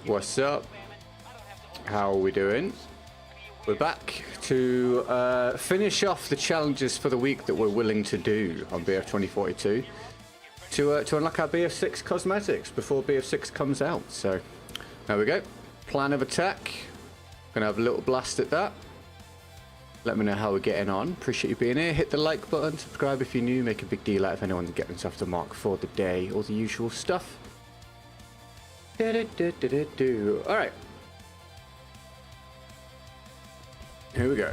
What's up? How are we doing? We're back to finish off the challenges for the week that we're willing to do on BF 2042 to unlock our BF6 cosmetics before BF6 comes out. So there we go. Plan of attack. Gonna have a little blast at that. Let me know how we're getting on. Appreciate you being here. Hit the like button, subscribe if you're new, make a big deal out if anyone's getting themselves to mark for the day, all the usual stuff. Alright. Here we go.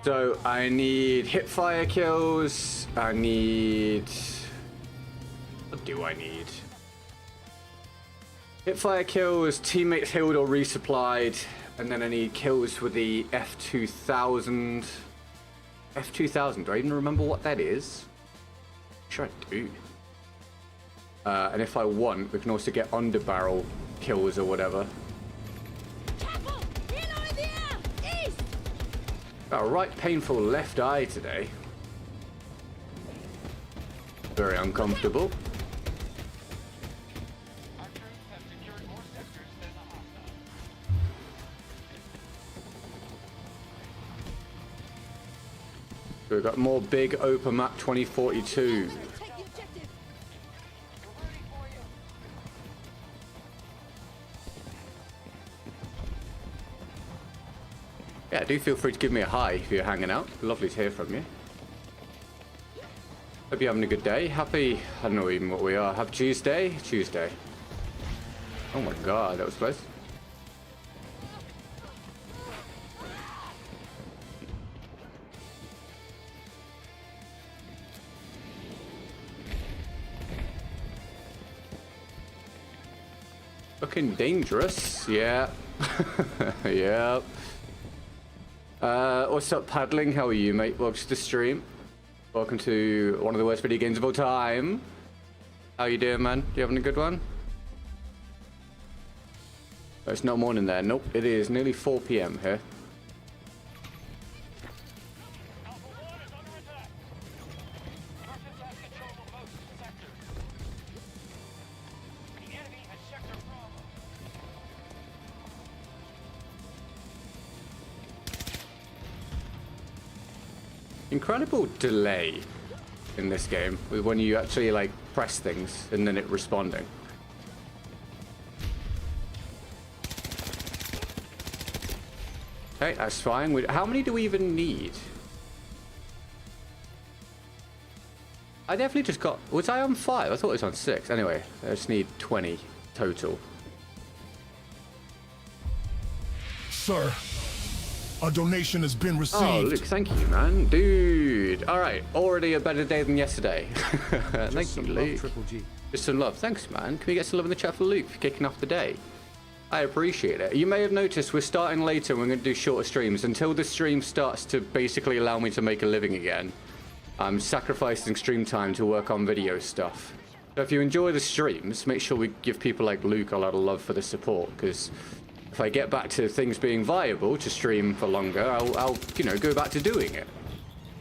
So I need Hipfire kills. I need... What do I need? Hipfire kills, teammates healed or resupplied, and then I need kills with the F2000. F2000, do I even remember what that is? I'm sure I do. And if I want, we can also get underbarrel kills or whatever. Got a right painful left eye today. Very uncomfortable. We've got more big open map 2042. Yeah, do feel free to give me a hi if you're hanging out. Lovely to hear from you. Hope you're having a good day. Happy, I don't know even what we are. Happy Tuesday? Tuesday. Oh my god, that was close. Looking dangerous. Yeah. Yeah. What's up, Paddling? How are you, mate? Welcome to the stream. Welcome to one of the worst video games of all time. How you doing, man? You having a good one? Oh, it's not morning there. Nope, it is nearly 4 PM here. Incredible delay in this game when you actually like press things and then it responding. Okay, that's fine. How many do we even need? I definitely just got... Was I on 5? I thought it was on 6. Anyway, I just need 20 total. Sir, a donation has been received. Oh, Luke, thank you, man. Dude. All right, already a better day than yesterday. Thank you, Luke. Triple G. Just some love. Thanks, man. Can we get some love in the chat for Luke for kicking off the day? I appreciate it. You may have noticed we're starting later and we're going to do shorter streams until the stream starts to basically allow me to make a living again. I'm sacrificing stream time to work on video stuff. So if you enjoy the streams, make sure we give people like Luke a lot of love for the support, because if I get back to things being viable to stream for longer, I'll you know, go back to doing it.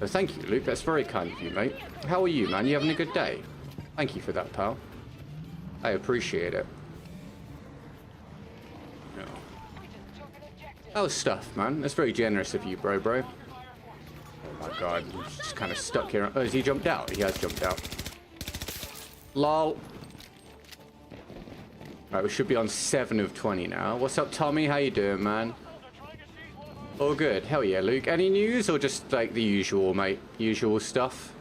So thank you, Luke. That's very kind of you, mate. How are you, man? You having a good day? Thank you for that, pal. I appreciate it. Oh, stuff, man. That's very generous of you, bro. Oh my god, I'm just kind of stuck here. Oh, has he jumped out? He has jumped out. Lol. Right, we should be on 7 of 20 now. What's up, Tommy? How you doing, man? All good. Hell yeah, Luke. Any news or just like the usual, mate? Usual stuff?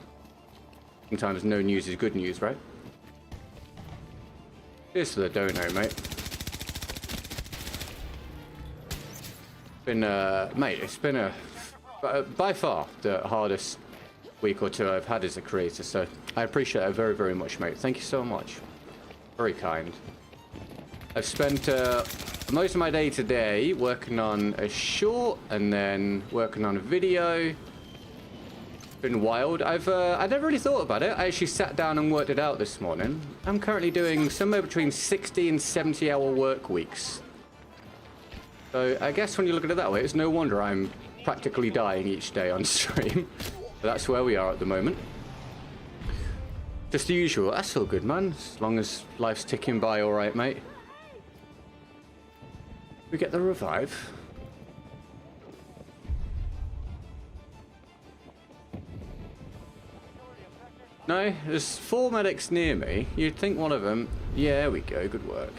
Sometimes no news is good news, right? Here's for the dono, mate. Mate, it's been by far the hardest week or two I've had as a creator, so I appreciate it very, very much, mate. Thank you so much. Very kind. I've spent most of my day today working on a short and then working on a video. It's been wild. I never really thought about it. I actually sat down and worked it out this morning. I'm currently doing somewhere between 60 and 70 hour work weeks. So I guess when you look at it that way, it's no wonder I'm practically dying each day on stream. But that's where we are at the moment. Just the usual. That's all good, man. As long as life's ticking by all right, mate. We get the revive. No, there's 4 medics near me. You'd think one of them... Yeah, there we go. Good work.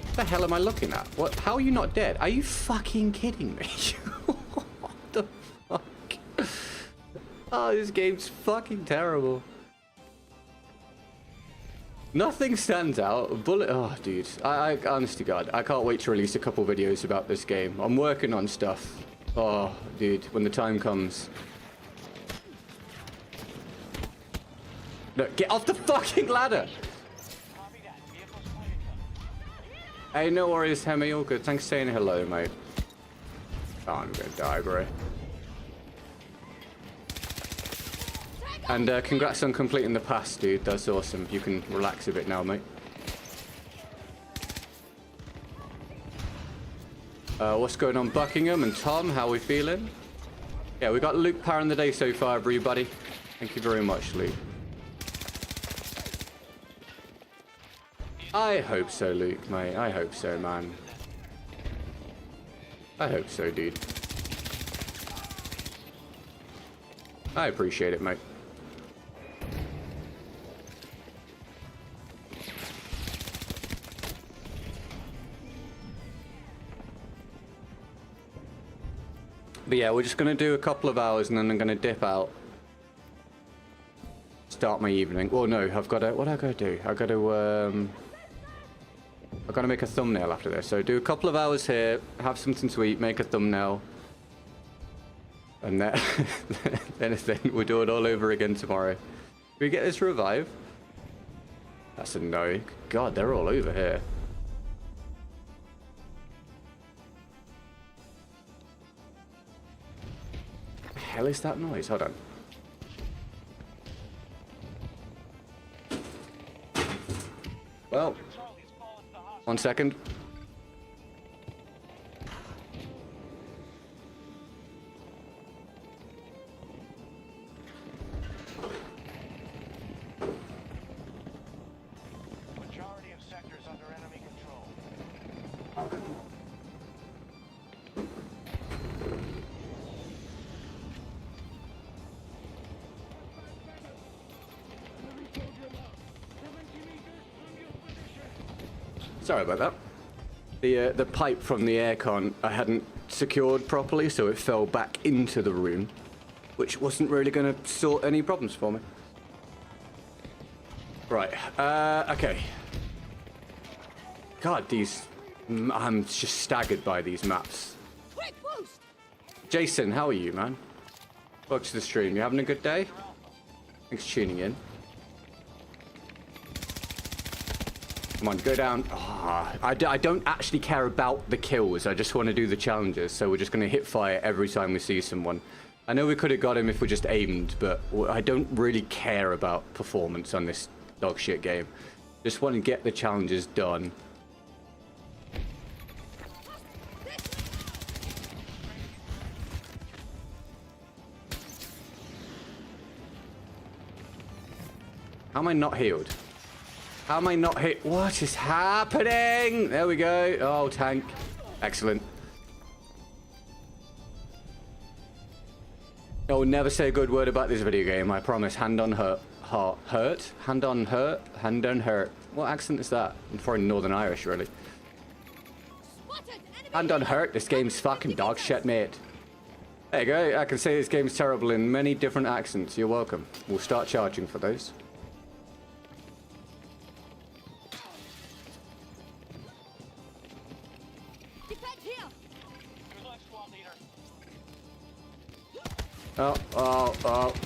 What the hell am I looking at? What? How are you not dead? Are you fucking kidding me? What the fuck? Oh, this game's fucking terrible. Nothing stands out. Bullet... Oh, dude. I honest to God, I can't wait to release a couple videos about this game. I'm working on stuff. Oh, dude, when the time comes... Look, get off the fucking ladder! Hey, no worries, Hemi, all good. Thanks for saying hello, mate. Oh, I'm gonna die, bro. And congrats on completing the pass, dude. That's awesome. You can relax a bit now, mate. What's going on, Buckingham and Tom? How we feeling? Yeah, we got Luke powering the day so far, everybody. Thank you very much, Luke. I hope so, Luke, mate. I hope so, man. I hope so, dude. I appreciate it, mate. But yeah, we're just going to do a couple of hours and then I'm going to dip out. Start my evening. Oh no, I've got to... What do I got to do? I've got to make a thumbnail after this. So do a couple of hours here, have something to eat, make a thumbnail. And then, then we'll do it all over again tomorrow. Can we get this revive? That's a no. God, they're all over here. What the hell is that noise? Hold on. Well, 1 second. Majority of sectors under enemy control. Sorry about that. The pipe from the aircon I hadn't secured properly, so it fell back into the room, which wasn't really going to sort any problems for me. Right. Okay. God, these... I'm just staggered by these maps. Jason, how are you, man? Welcome to the stream. You having a good day? Thanks for tuning in. Come on, go down. Oh, I don't actually care about the kills. I just want to do the challenges. So we're just going to hit fire every time we see someone. I know we could have got him if we just aimed, but I don't really care about performance on this dog shit game. Just want to get the challenges done. How am I not healed? How am I not hit? What is happening? There we go. Oh, tank. Excellent. I will never say a good word about this video game. I promise. Hand on hurt. Hurt? Hand on hurt? Hand on hurt. What accent is that? I'm probably Northern Irish, really. Hand on hurt. This game's fucking dog shit, mate. There you go. I can say this game's terrible in many different accents. You're welcome. We'll start charging for those. Oh,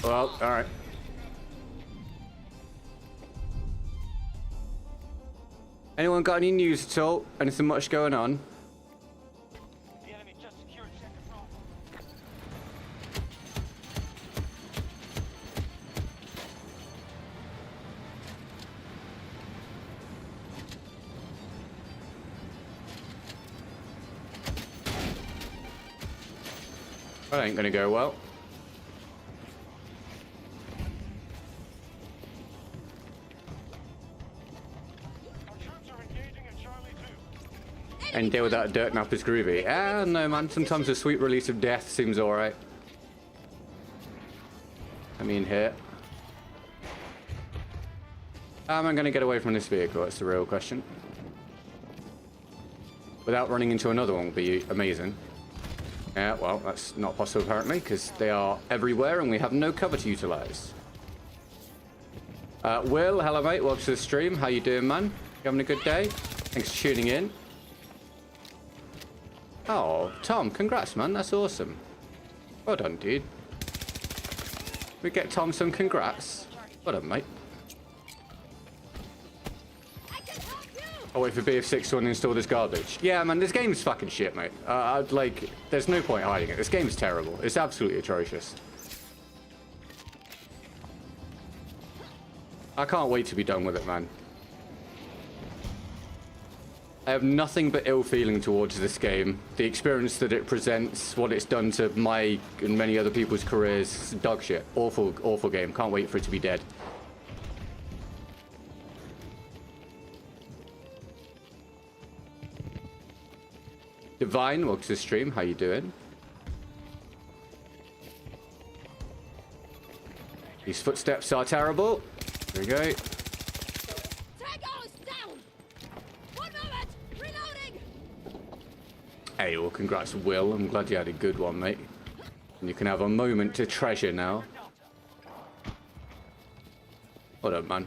all right. Anyone got any news at all? Anything much going on? The enemy just secured sector Bravo. That ain't gonna go well. And deal with that dirt nap is groovy. Ah, no, man. Sometimes the sweet release of death seems alright. I mean, here. How am I going to get away from this vehicle? That's the real question. Without running into another one would be amazing. Yeah, well, that's not possible apparently, because they are everywhere and we have no cover to utilize. Will, hello mate, welcome to the stream. How you doing, man? You having a good day? Thanks for tuning in. Oh, Tom, congrats, man. That's awesome. Well done, dude. We get Tom some congrats. Well done, mate. I'll wait for BF6 to uninstall this garbage. Yeah, man, this game's fucking shit, mate. Like, there's no point hiding it. This game's terrible. It's absolutely atrocious. I can't wait to be done with it, man. I have nothing but ill feeling towards this game. The experience that it presents, what it's done to my and many other people's careers, dog shit. Awful, awful game. Can't wait for it to be dead. Divine, welcome to the stream. How you doing? These footsteps are terrible. There we go. Hey, well, congrats, Will. I'm glad you had a good one, mate. And you can have a moment to treasure now. Hold up, man.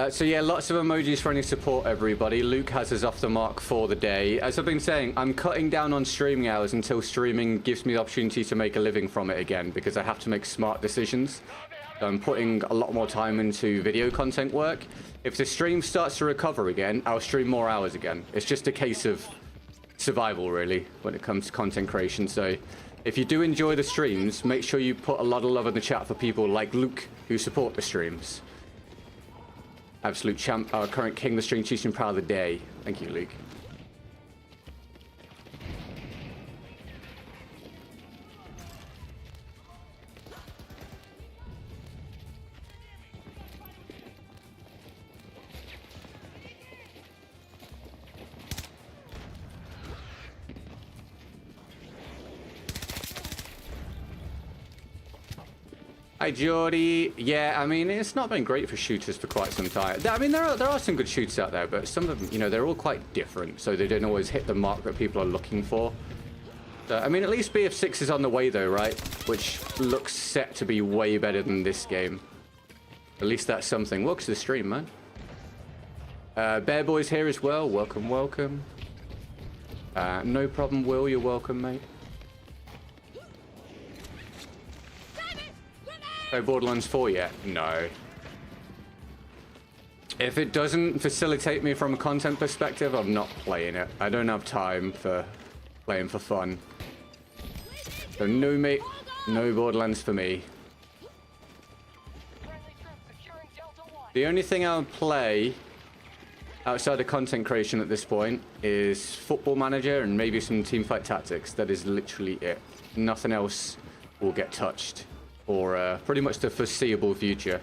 So yeah, lots of emojis for any support, everybody. Luke has us off the mark for the day. As I've been saying, I'm cutting down on streaming hours until streaming gives me the opportunity to make a living from it again, because I have to make smart decisions. I'm putting a lot more time into video content work. If the stream starts to recover again, I'll stream more hours again. It's just a case of survival, really, when it comes to content creation. So if you do enjoy the streams, make sure you put a lot of love in the chat for people like Luke who support the streams. Absolute champ, our current king, the stream chief, and proud of the day. Thank you, Luke. Hi, Geordie. Yeah, I mean, it's not been great for shooters for quite some time. I mean, there are some good shooters out there, but some of them, you know, they're all quite different, so they don't always hit the mark that people are looking for. I mean, at least BF6 is on the way, though, right? Which looks set to be way better than this game. At least that's something. Welcome to the stream, man. Bear Boy's here as well. Welcome, welcome. No problem, Will. You're welcome, mate. Oh, Borderlands 4 yet? No. If it doesn't facilitate me from a content perspective, I'm not playing it. I don't have time for playing for fun. So no, mate, no Borderlands for me. The only thing I would play outside of content creation at this point is Football Manager and maybe some Teamfight Tactics. That is literally it. Nothing else will get touched for pretty much the foreseeable future.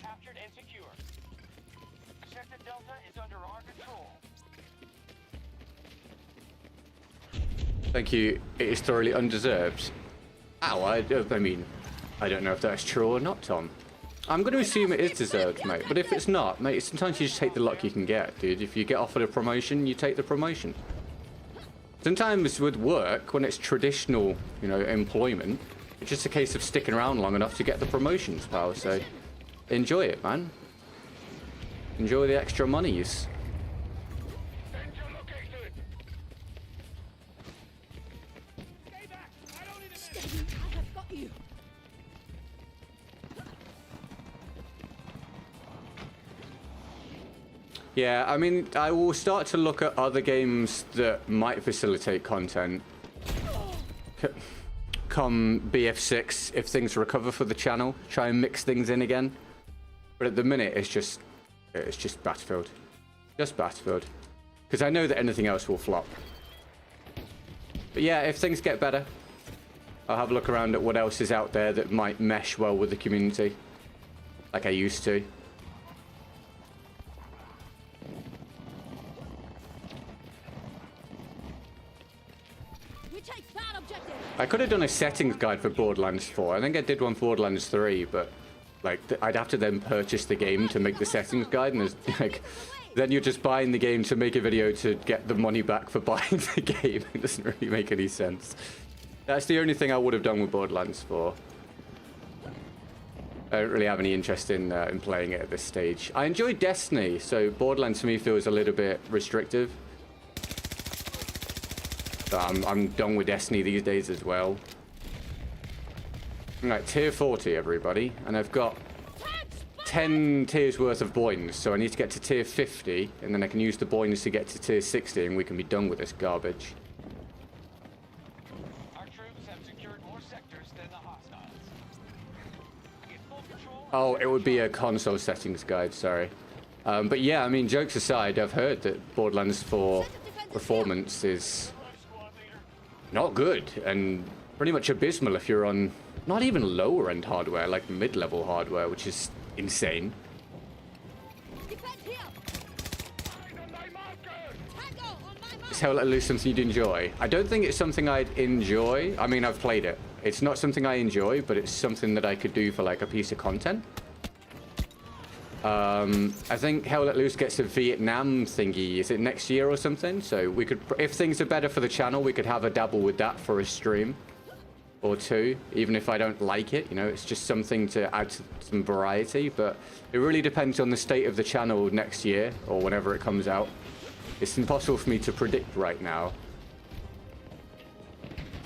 Captured and secure. Sector Delta is under our control. Thank you. It is thoroughly undeserved. Ow, I mean, I don't know if that's true or not, Tom. I'm going to assume it is deserved, mate. But if it's not, mate, sometimes you just take the luck you can get, dude. If you get offered a promotion, you take the promotion. Sometimes with work, when it's traditional, you know, employment, it's just a case of sticking around long enough to get the promotions, pal. So enjoy it, man. Enjoy the extra monies. Yeah, I mean, I will start to look at other games that might facilitate content come BF6 if things recover for the channel. Try and mix things in again. But at the minute, it's just Battlefield. Just Battlefield. Because I know that anything else will flop. But yeah, if things get better, I'll have a look around at what else is out there that might mesh well with the community. Like I used to. I could have done a settings guide for Borderlands 4. I think I did one for Borderlands 3, but like I'd have to then purchase the game to make the settings guide, and there's like then you're just buying the game to make a video to get the money back for buying the game. It doesn't really make any sense. That's the only thing I would have done with Borderlands 4. I don't really have any interest in playing it at this stage. I enjoy Destiny, so Borderlands for me feels a little bit restrictive. But I'm done with Destiny these days as well. Right, tier 40, everybody. And I've got 10 tiers worth of boins, so I need to get to tier 50, and then I can use the boins to get to tier 60, and we can be done with this garbage. Our troops have secured more sectors than the hostiles. Get full control. Oh, it would be a console settings guide, sorry. But yeah, I mean, jokes aside, I've heard that Borderlands 4 performance is not good, and pretty much abysmal if you're on not even lower end hardware, like mid-level hardware, which is insane. Is Hell Let Loose something you'd enjoy? I don't think it's something I'd enjoy. I mean, I've played it. It's not something I enjoy, but it's something that I could do for like a piece of content. I think Hell Let Loose gets a Vietnam thingy. Is it next year or something? So we could, if things are better for the channel, we could have a dabble with that for a stream or two, even if I don't like it. You know, it's just something to add to some variety. But it really depends on the state of the channel next year or whenever it comes out. It's impossible for me to predict right now.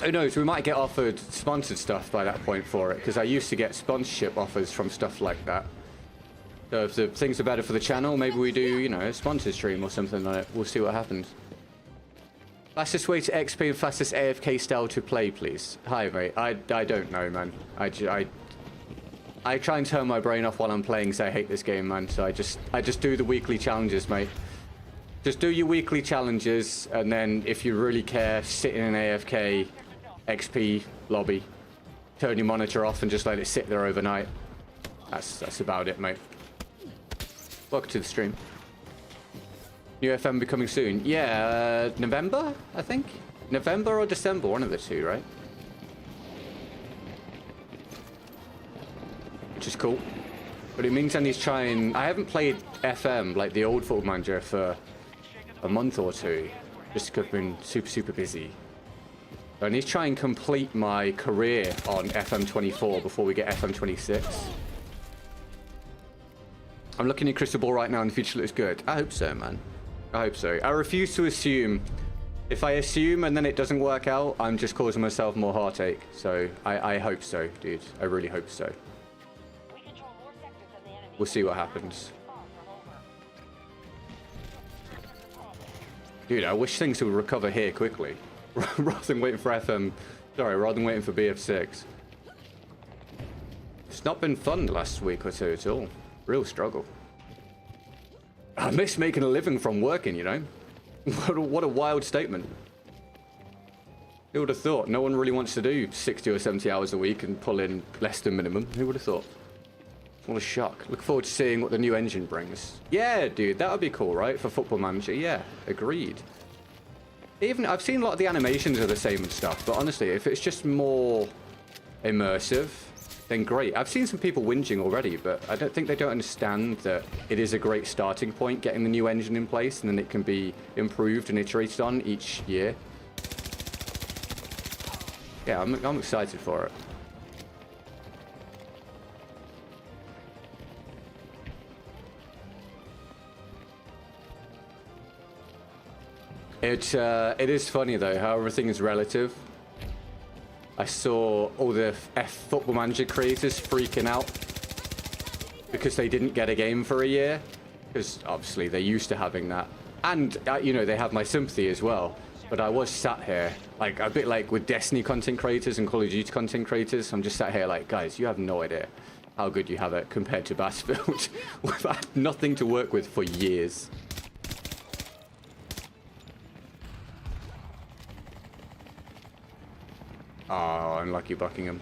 Who knows? We might get offered sponsored stuff by that point for it, because I used to get sponsorship offers from stuff like that. So if the things are better for the channel, maybe we do, you know, a sponsored stream or something on it. We'll see what happens. Fastest way to XP and fastest AFK style to play, please. Hi, mate. I don't know, man. I try and turn my brain off while I'm playing, because I hate this game, man. So I just do the weekly challenges, mate. Just do your weekly challenges, and then if you really care, sit in an AFK XP lobby, turn your monitor off, and just let it sit there overnight. That's about it, mate. Welcome to the stream. New FM be coming soon. Yeah, November, I think. November or December, one of the two, right? Which is cool. But it means I need to try and... I haven't played FM, like the old Football Manager, for a month or two. Just because I've been super busy. So I need to try and complete my career on FM24 before we get FM26. I'm looking at crystal ball right now and the future looks good. I hope so, man. I hope so. I refuse to assume. If I assume and then it doesn't work out, I'm just causing myself more heartache. So I hope so, dude. I really hope so. We'll see what happens. Dude, I wish things would recover here quickly. Rather than waiting for FM... Sorry, rather than waiting for BF6. It's not been fun the last week or two at all. Real struggle. I miss making a living from working, you know? What a wild statement. Who would have thought? No one really wants to do 60 or 70 hours a week and pull in less than minimum. Who would have thought? What a shock. Look forward to seeing what the new engine brings. Yeah, dude, that would be cool, right? For Football Manager, yeah. Agreed. Even, I've seen a lot of the animations are the same and stuff, but honestly, if it's just more immersive, then great. I've seen some people whinging already, but I don't think they don't understand that it is a great starting point, getting the new engine in place, and then it can be improved and iterated on each year. Yeah, I'm excited for it. It is funny though how everything is relative. I saw all the Football Manager creators freaking out because they didn't get a game for a year, because obviously they're used to having that, and you know, they have my sympathy as well. But I was sat here like a bit like with Destiny content creators and Call of Duty content creators. I'm just sat here like, guys, you have no idea how good you have it compared to Battlefield. We've had nothing to work with for years. Oh, unlucky Buckingham.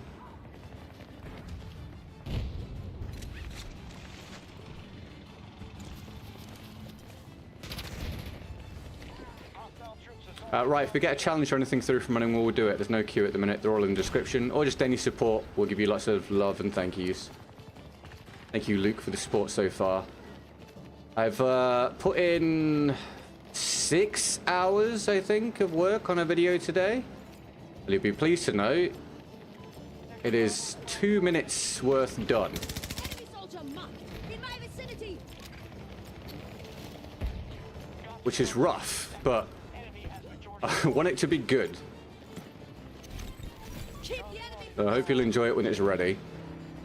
Hostile troops assault. Right, if we get a challenge or anything through from anyone, we'll do it. There's no queue at the minute. They're all in the description. Or just any support. We'll give you lots of love and thank yous. Thank you, Luke, for the support so far. I've put in 6 hours, I think, of work on a video today. Well, you'll be pleased to know it is 2 minutes worth done. Enemy soldier marked in my vicinity. Which is rough, but Enemy has majority. I want it to be good. Keep the enemy. So I hope you'll enjoy it when it's ready.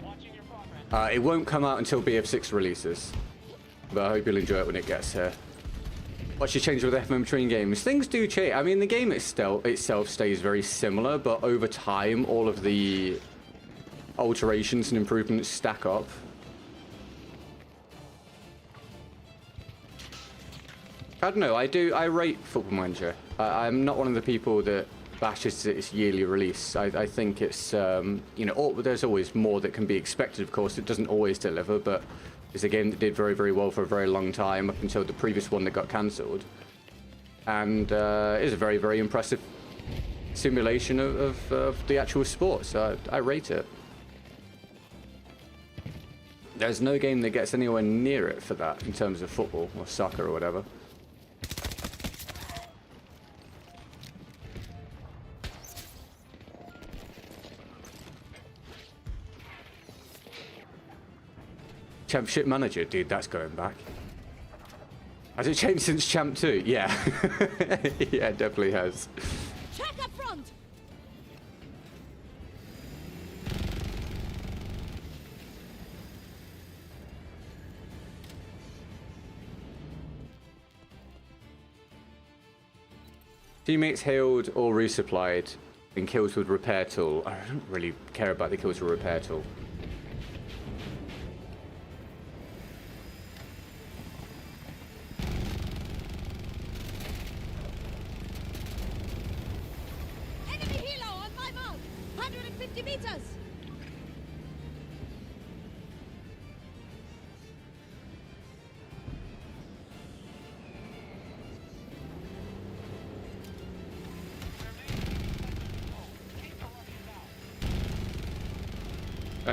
Watching your progress. It won't come out until BF6 releases, but I hope you'll enjoy it when it gets here. What's your change with FM between games? Things do change. I mean, the game itself stays very similar, but over time, all of the alterations and improvements stack up. I don't know. I rate Football Manager. I'm not one of the people that bashes its yearly release. I think it's you know, there's always more that can be expected. Of course, it doesn't always deliver, but it's a game that did very, very well for a very long time up until the previous one that got cancelled, and it's a very, very impressive simulation of the actual sport. So I rate it. There's no game that gets anywhere near it for that in terms of football or soccer or whatever. Championship Manager, dude, that's going back. Has it changed since Champ 2? Yeah. Yeah, it definitely has. Check up front. Teammates healed or resupplied and kills with repair tool. I don't really care about the kills with repair tool. Enemy helo on my mark. 150 meters.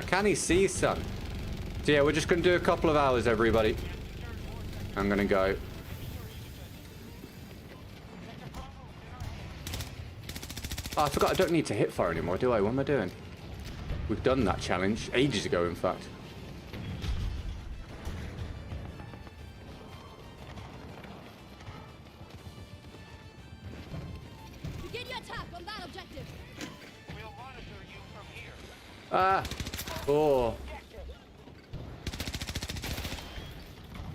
Can he see, son? So yeah, we're just going to do a couple of hours, everybody. I'm going to go. Oh, I forgot I don't need to Hipfire anymore, do I? What am I doing? We've done that challenge ages ago, in fact. Begin your attack on that objective. We'll monitor you from here. Ah! Oh.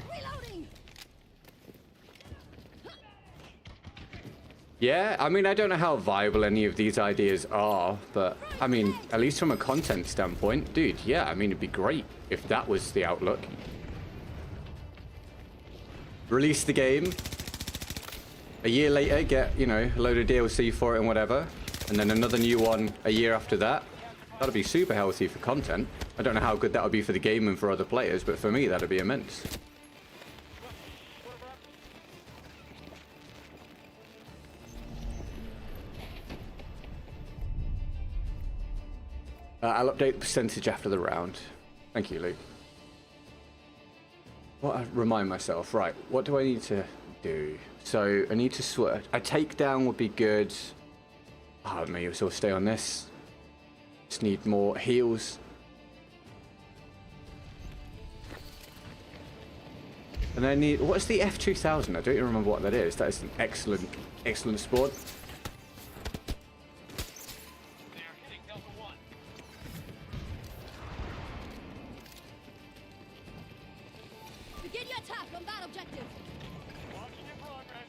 Reloading. Yeah, I mean, I don't know how viable any of these ideas are, but I mean, at least from a content standpoint, dude, yeah, I mean, it'd be great if that was the outlook. Release the game. A year later, get, you know, a load of DLC for it and whatever. And then another new one a year after that. That'd be super healthy for content. I don't know how good that would be for the game and for other players, but for me, that'd be immense. I'll update the percentage after the round. Thank you, Luke. What? I remind myself. Right, what do I need to do? So, I need to switch. A takedown would be good. Oh, I may as well stay on this. Just need more heals. And I need... What's the F2000? I don't even remember what that is. That is an excellent, excellent sport. They're hitting Delta 1. Begin your attack on that objective. Watching your progress.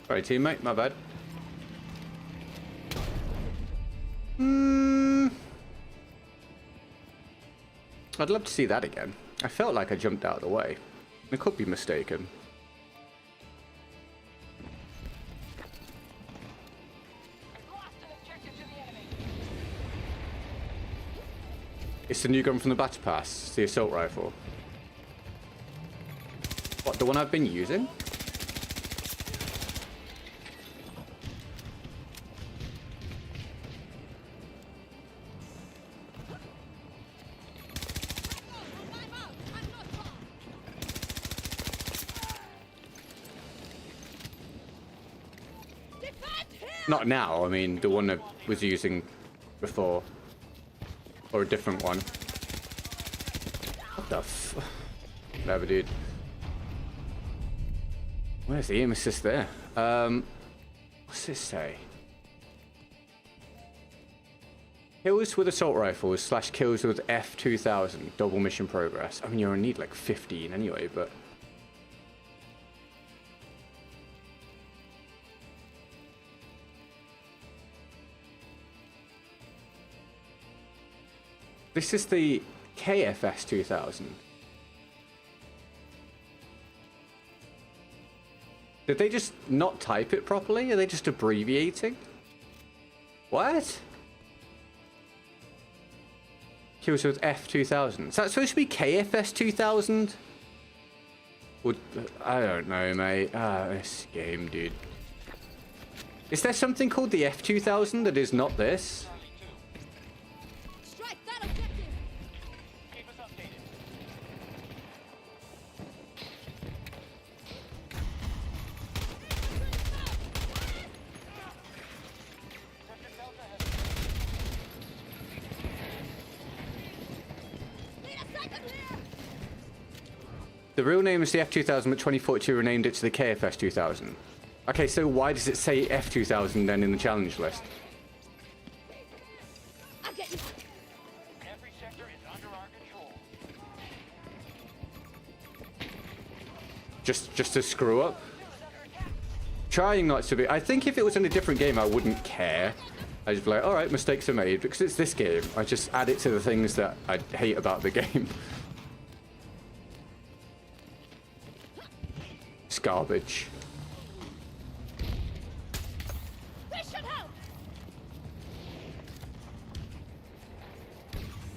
Sorry, teammate. My bad. I'd love to see that again. I felt like I jumped out of the way. I could be mistaken. Lost an objective to the enemy. It's the new gun from the Battle Pass. It's the assault rifle. What, the one I've been using? On my mark. I'm not far. Defend here! Not now, I mean the one I was using before. Or a different one. What the f... Whatever, dude. Where's the aim assist there? What's this say? Kills with assault rifles / kills with F2000. Double mission progress. I mean, you're gonna need like 15 anyway, but... This is the KFS 2000. Did they just not type it properly? Are they just abbreviating? What? Kills with F2000. Is that supposed to be KFS 2000? Would I don't know, mate. This game, dude. Is there something called the F2000 that is not this? Strike that objective! Keep us updated. Sector Delta has Need a second here! The real name is the F2000, but 2042 renamed it to the KFS 2000. Okay, so why does it say F2000 then in the challenge list? I'll get you! every sector is under our control. Just to screw up? Trying not to be. I think if it was in a different game, I wouldn't care. I'd just be like, all right, mistakes are made. Because it's this game, I just add it to the things that I hate about the game. It's garbage. This should help!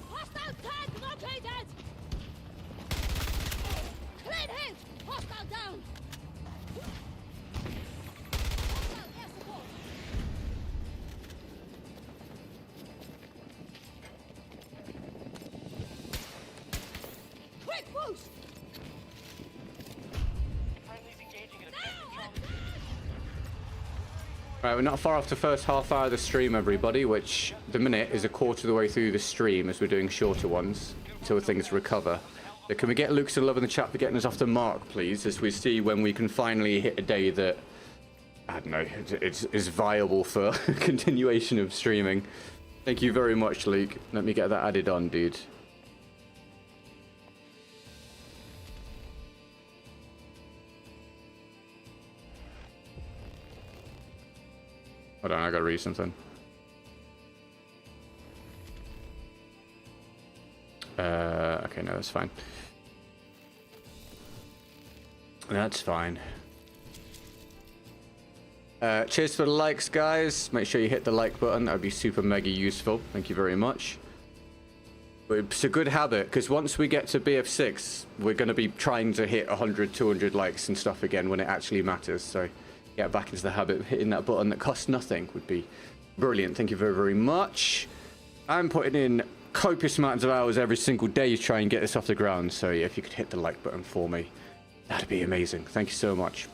Hostile tank located! Clean hit! Hostile down! Hostile air support! Quick boost! Friendly's engaging at Now! objective Charlie. Right, we're not far off the first half hour of the stream, everybody, which the minute is a quarter of the way through the stream as we're doing shorter ones until things recover. So can we get Luke's and love in the chat for getting us off the mark, please, as we see when we can finally hit a day that, I don't know, is viable for continuation of streaming. Thank you very much, Luke. Let me get that added on, dude. Hold on, I gotta read something. Okay, no, that's fine. That's fine. Cheers for the likes, guys. Make sure you hit the like button. That would be super mega useful. Thank you very much. But it's a good habit, because once we get to BF6, we're going to be trying to hit 100, 200 likes and stuff again when it actually matters. So get back into the habit of hitting that button that costs nothing would be brilliant. Thank you very, very much. I'm putting in copious amounts of hours every single day to try and get this off the ground. So yeah, if you could hit the like button for me, that'd be amazing. Thank you so much.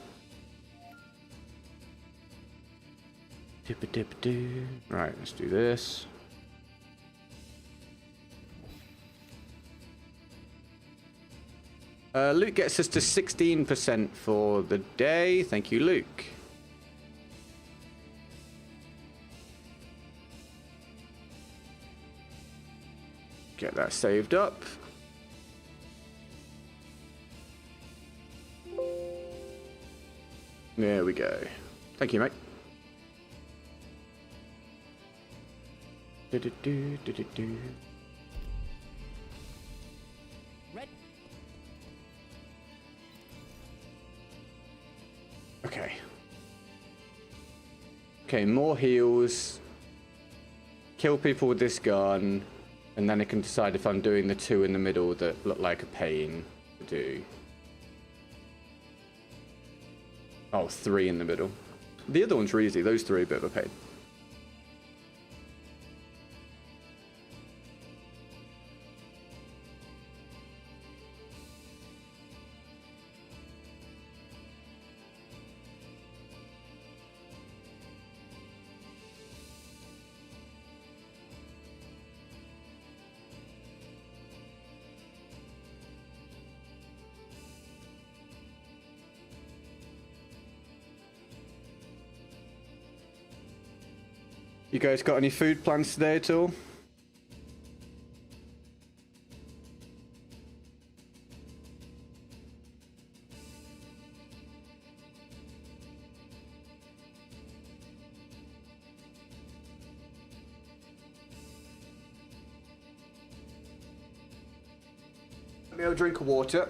Right, let's do this. Luke gets us to 16% for the day. Thank you, Luke. Get that saved up. There we go. Thank you, mate. Okay, more heals. Kill people with this gun. And then I can decide if I'm doing the two in the middle that look like a pain to do. Oh, three in the middle. The other ones are easy. Those three are a bit of a pain. You guys got any food plans today at all? Let me have a drink of water.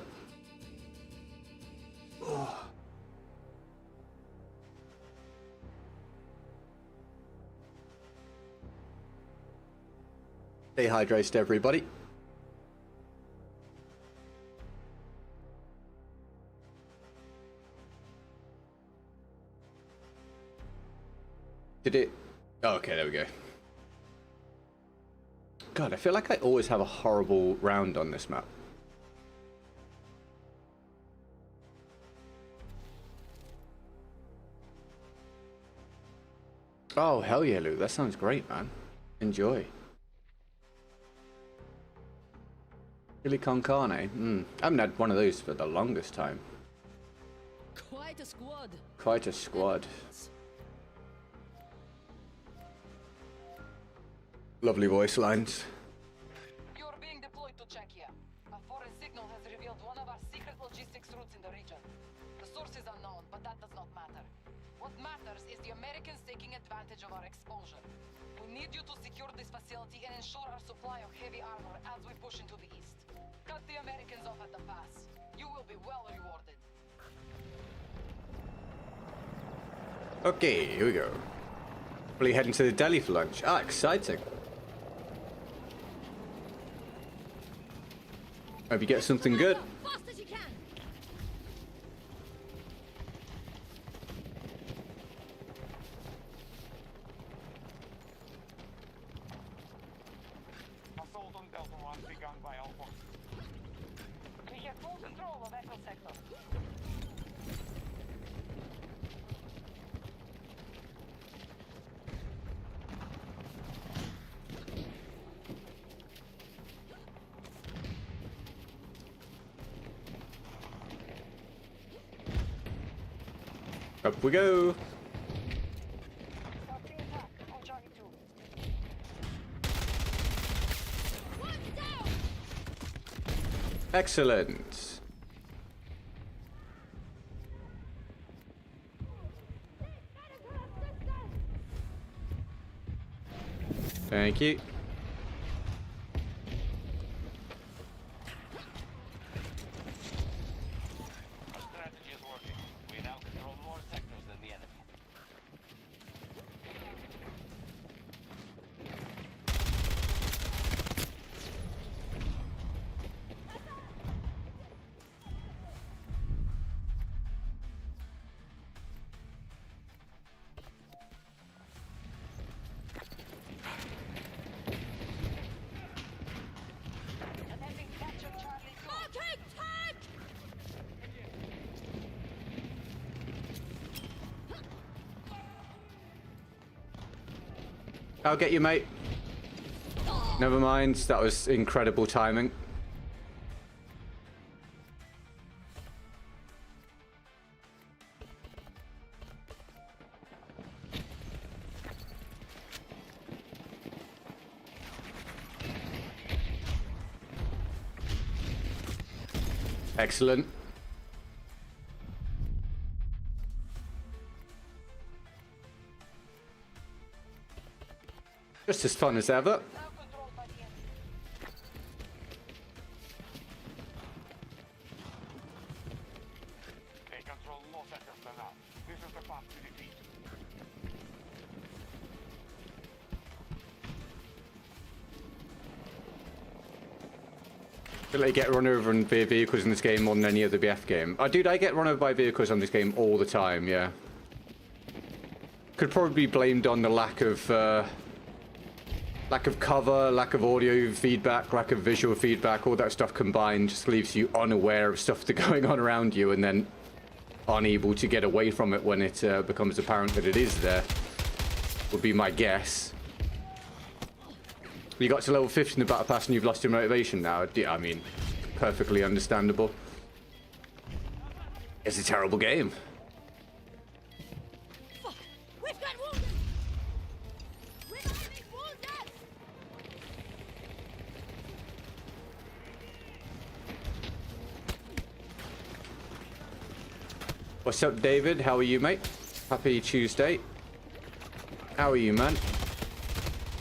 Stay hydrated, everybody. Did it? Oh, okay, there we go. God, I feel like I always have a horrible round on this map. Oh, hell yeah, Lou. That sounds great, man. Enjoy. Chili con carne. I haven't had one of those for the longest time. Quite a squad. Quite a squad. Lovely voice lines. You're being deployed to Czechia. A foreign signal has revealed one of our secret logistics routes in the region. The source is unknown, but that does not matter. What matters is the Americans taking advantage of our exposure. We need you to secure this facility and ensure our supply of heavy armor as we push into the east. Cut the Americans off at the pass. You will be well rewarded. Okay, here we go. Probably heading to the deli for lunch. Ah, exciting. Hope you get something good. Fast as you can. Assault on Delta 1 begun by Alpha. We have full control of Echo Sector. Up we go. Starting attack on Charlie 2. One down. Excellent. Thank you. Our strategy is working. We now control more sectors than the enemy. Attempting to capture Charlie 2. Marking tank. I'll get you, mate. Never mind. That was incredible timing. Excellent. Just as fun as ever. Now controlled by the enemy. They control more sectors than us. This is the path to defeat. I get run over by vehicles in this game more than any other BF game. Dude, I get run over by vehicles on this game all the time, yeah. Could probably be blamed on the lack of cover, lack of audio feedback, lack of visual feedback, all that stuff combined just leaves you unaware of stuff that's going on around you and then unable to get away from it when it becomes apparent that it is there, would be my guess. You got to level 50 in the battle pass and you've lost your motivation now. I mean, perfectly understandable. It's a terrible game. Fuck! We've got wounded! We're being wounded! What's up, David? How are you, mate? Happy Tuesday. How are you, man?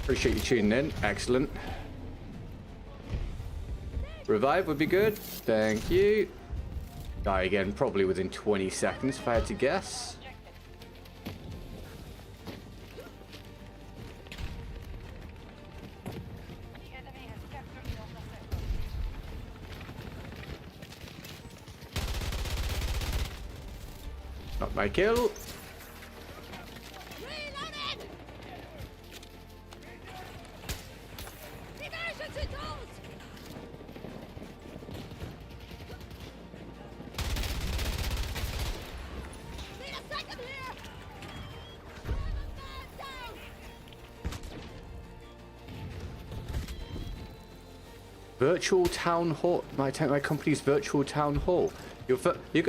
Appreciate you tuning in. Excellent. Revive would be good. Thank you. Die again probably within 20 seconds if I had to guess. The enemy has captured the Alpha sector. Not my kill. Reloading! Emergency tools! Need a second here! Man down! Virtual town hall. My company's virtual town hall.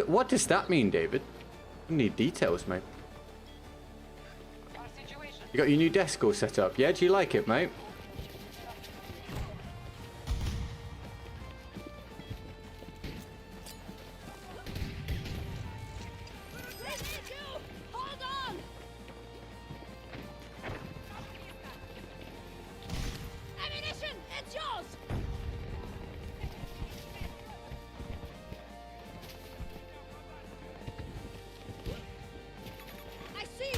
What does that mean, David? I need details, mate. Our situation. You got your new desk all set up. Yeah, do you like it, mate? We need you! Hold on! Ammunition! It's yours! I see!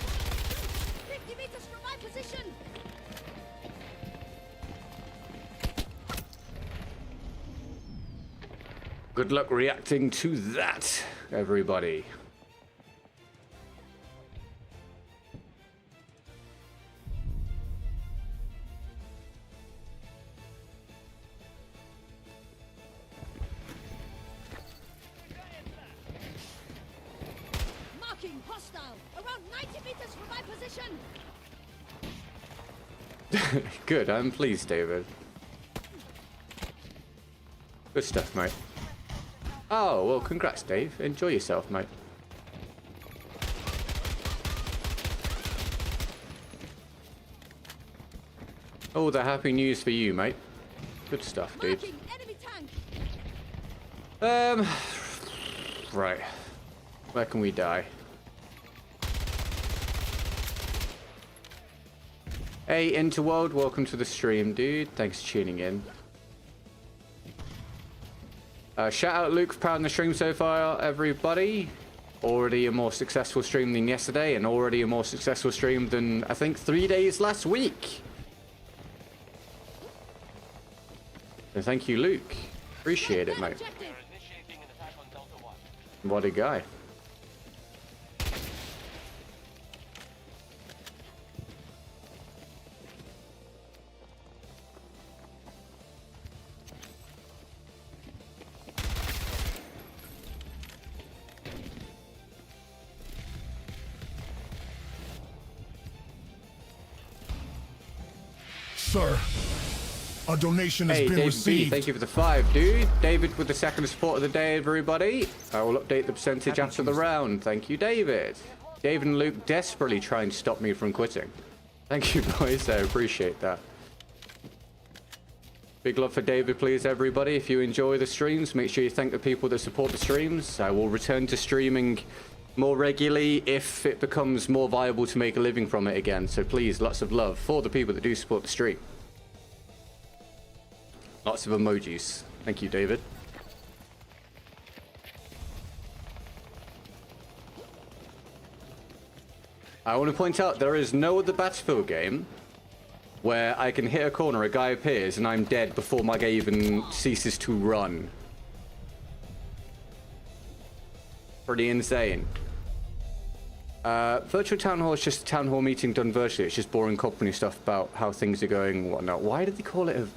50 meters from my position! Good luck reacting to that, everybody. Marking hostile! Around 90 meters from my position! Good, I'm pleased, David. Good stuff, mate. Oh, well, congrats, Dave. Enjoy yourself, mate. Oh, the happy news for you, mate. Good stuff, dude. Marking enemy tank! Right. Where can we die? Hey, Interworld, welcome to the stream, dude. Thanks for tuning in. Shout out Luke for powering the stream so far, everybody. Already a more successful stream than yesterday, and already a more successful stream than, I think, 3 days last week. So thank you, Luke. Appreciate it, mate. Objective. They're initiating an attack on Delta 1. What a guy. Sir, a donation has Hey, been David B, received. thank you for the 5, dude. David with the second support of the day, everybody. I will update the percentage after the round. Thank you, David. David and Luke desperately trying to stop me from quitting. Thank you, boys. I appreciate that. Big love for David, please, everybody. If you enjoy the streams, make sure you thank the people that support the streams. I will return to streaming more regularly if it becomes more viable to make a living from it again. So please, lots of love for the people that do support the stream. Lots of emojis. Thank you, David. I want to point out there is no other Battlefield game where I can hit a corner, a guy appears, and I'm dead before my guy even ceases to run. Pretty insane. Virtual town hall is just a town hall meeting done virtually. It's just boring company stuff about how things are going and whatnot. Why did they call it a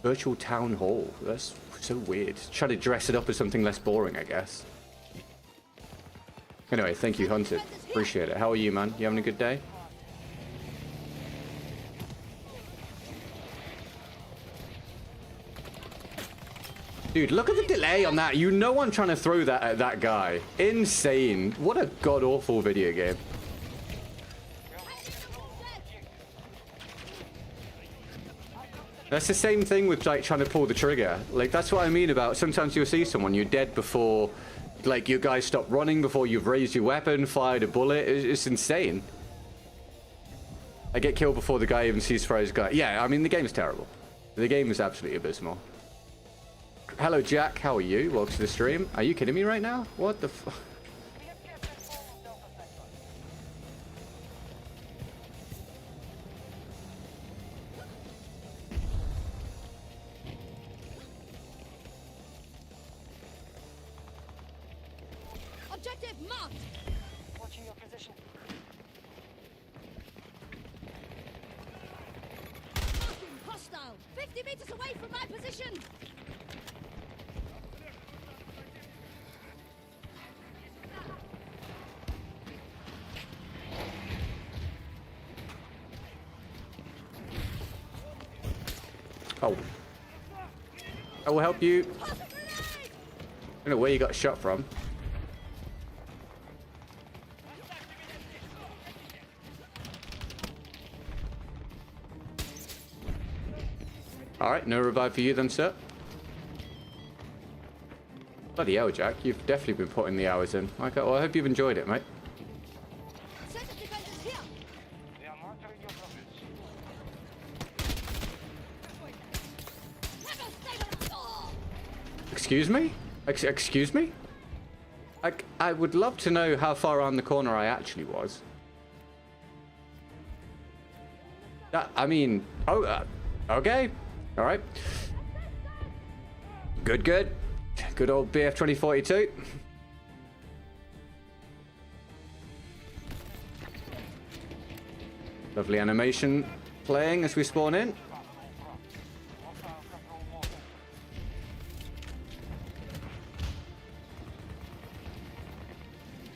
virtual town hall? That's so weird. Try to dress it up as something less boring, I guess. Anyway, thank you, Hunted. Appreciate it. How are you, man? You having a good day? Dude, look at the delay on that. You know I'm trying to throw that at that guy. Insane. What a god-awful video game. That's the same thing with, like, trying to pull the trigger. Like, that's what I mean about sometimes you'll see someone, you're dead before, like, your guy stopped running, before you've raised your weapon, fired a bullet. It's insane. I get killed before the guy even sees fire his guy. Yeah, I mean, the game's terrible. The game is absolutely abysmal. Hello, Jack. How are you? Welcome to the stream. Are you kidding me right now? What the fuck? Objective marked. Watching your position. Marking hostile. 50 meters away from my position. Oh. I will help you. Toss a grenade! I don't know where you got shot from. Alright, no revive for you then, sir. Bloody hell, Jack. You've definitely been putting the hours in. Okay, well, I hope you've enjoyed it, mate. Set of defenders here. They are monitoring your progress. Never stay on. Oh! Excuse me? Excuse me? I would love to know how far around the corner I actually was. I mean, okay. All right. Good, good. Good old BF 2042. Lovely animation playing as we spawn in.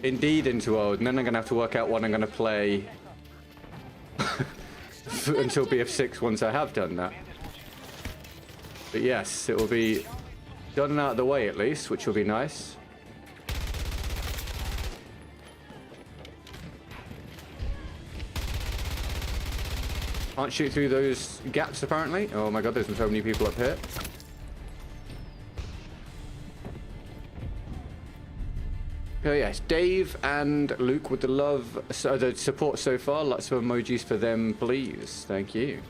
Indeed, into world, and then I'm gonna have to work out what I'm gonna play until BF6 once I have done that. But yes, it will be done and out of the way at least, which will be nice. Can't shoot through those gaps apparently. Oh my god, there's so many people up here. Oh yes, Dave and Luke with the love, the support so far. Lots of emojis for them, please. Thank you.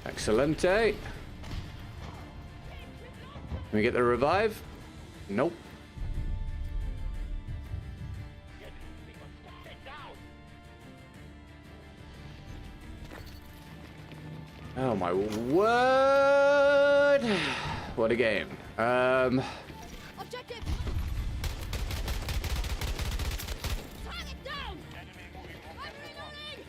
Excelente. Can we get the revive? Nope. Oh my word! What a game. Objective. Target down. I'm reloading.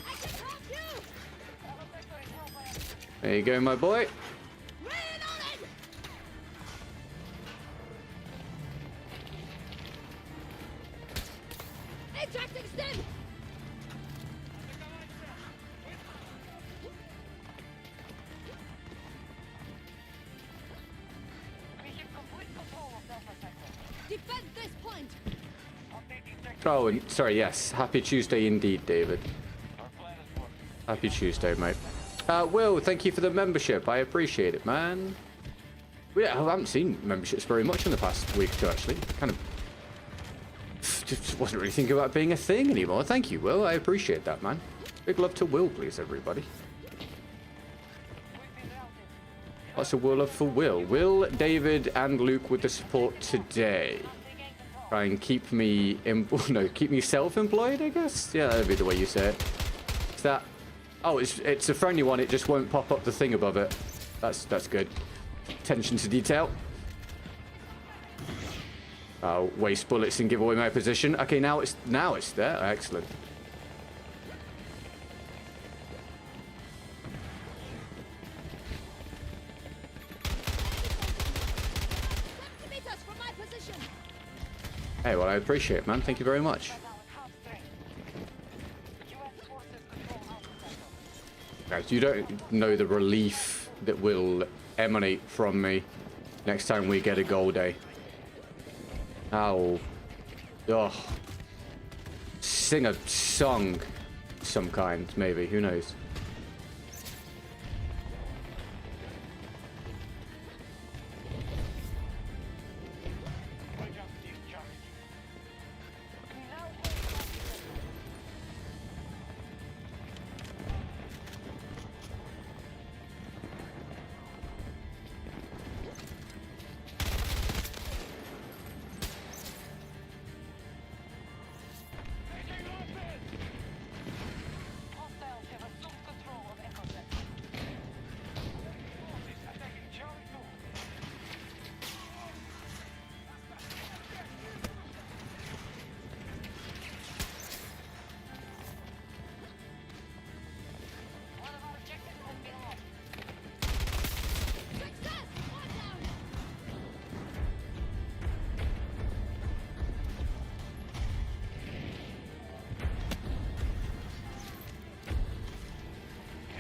I can help you. There you go, my boy. Reloading. Ejecting stim. We have complete control of Delta Sector. Defend this point. Updating sector. Oh, and sorry, yes. Happy Tuesday indeed, David. Our plan is working. Happy Tuesday, mate. Will, thank you for the membership. I appreciate it, man. Yeah, I haven't seen memberships very much in the past week or two, actually. Kind of just wasn't really thinking about being a thing anymore. Thank you, Will. I appreciate that, man. Big love to Will, please, everybody. Lots of love for Will. Will, David, and Luke with the support today. Try and keep me keep me self-employed, I guess. Yeah, that'd be the way you say it. Is that? Oh, it's a friendly one. It just won't pop up the thing above it. That's good. Attention to detail. I'll waste bullets and give away my position. Okay, now it's there. Excellent. Hey, well, I appreciate it, man. Thank you very much. Guys, you don't know the relief that will emanate from me next time we get a goal day. Ow. Ugh. Sing a song of some kind, maybe. Who knows?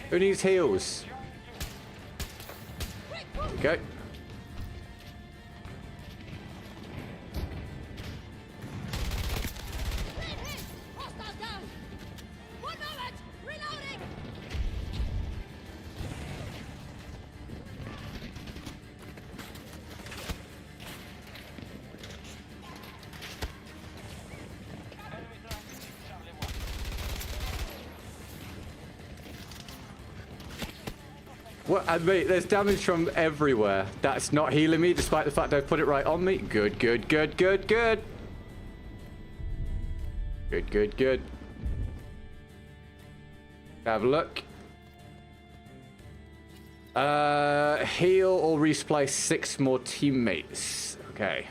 Who needs heals? Okay. What? And mate, there's damage from everywhere. That's not healing me, despite the fact I've put it right on me. Good, good, good, good, good. Good, good, good. Have a look. Heal or resupply 6 more teammates. Okay.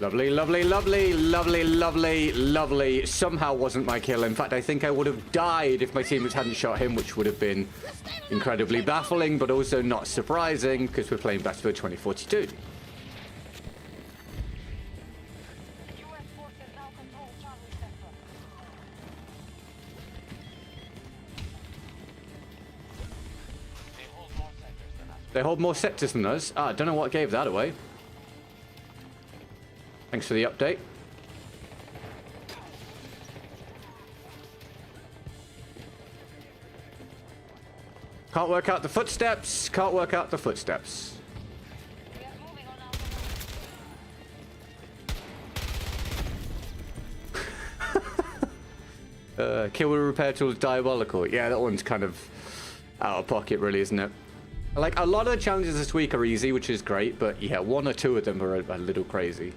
Lovely, lovely, lovely, lovely, lovely, lovely. Somehow wasn't my kill. In fact, I think I would have died if my teammates hadn't shot him, which would have been incredibly baffling, but also not surprising, because we're playing Battlefield 2042. They hold more sectors than us? Ah, I don't know what gave that away. Thanks for the update. Can't work out the footsteps. Can't work out the footsteps. Kill with repair tool is diabolical. Yeah, that one's kind of out of pocket, really, isn't it? Like, a lot of the challenges this week are easy, which is great, but yeah, 1 or 2 of them are a little crazy.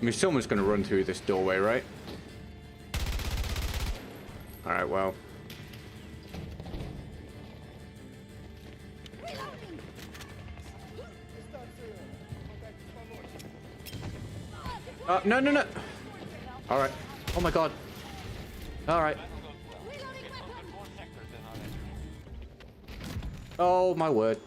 I mean, someone's going to run through this doorway, right? Alright, well. No, no, no. Alright. Oh my god. Alright. Oh my word.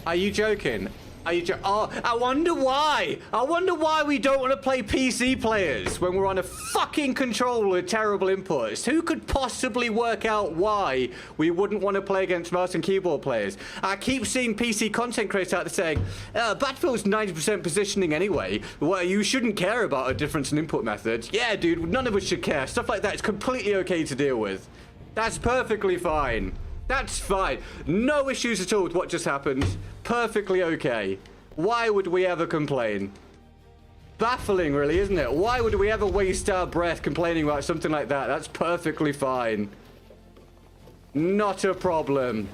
Are you joking? Are you oh, I wonder why. I wonder why we don't want to play PC players when we're on a fucking control with terrible inputs. Who could possibly work out why we wouldn't want to play against mouse and keyboard players? I keep seeing PC content creators out there saying, Battlefield's 90% positioning anyway. Well, you shouldn't care about a difference in input methods. Yeah, dude, none of us should care. Stuff like that is completely okay to deal with. That's perfectly fine. That's fine. No issues at all with what just happened. Perfectly okay. Why would we ever complain? Baffling, really, isn't it? Why would we ever waste our breath complaining about something like that? That's perfectly fine. Not a problem.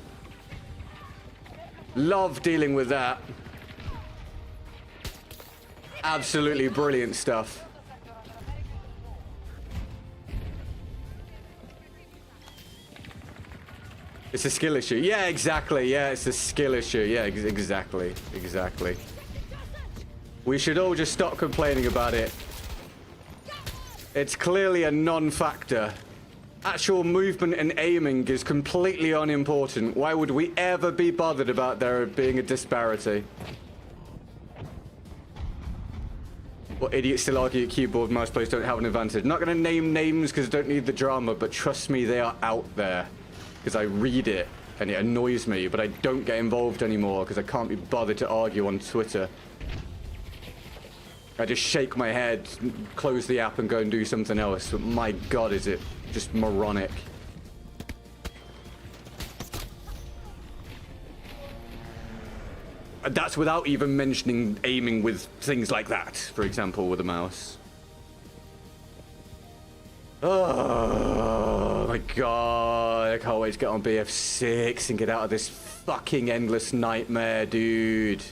Love dealing with that. Absolutely brilliant stuff. It's a skill issue. Yeah, exactly. Yeah, it's a skill issue. Yeah, exactly. Exactly. We should all just stop complaining about it. It's clearly a non-factor. Actual movement and aiming is completely unimportant. Why would we ever be bothered about there being a disparity? Well, idiots still argue that keyboard mouse players don't have an advantage. I'm not going to name names because I don't need the drama, but trust me, they are out there. Because I read it and it annoys me, but I don't get involved anymore because I can't be bothered to argue on Twitter. I just shake my head, close the app and go and do something else. But my God, is it just moronic. That's without even mentioning aiming with things like that, for example, with a mouse. Oh my God, I can't wait to get on BF6 and get out of this fucking endless nightmare, dude.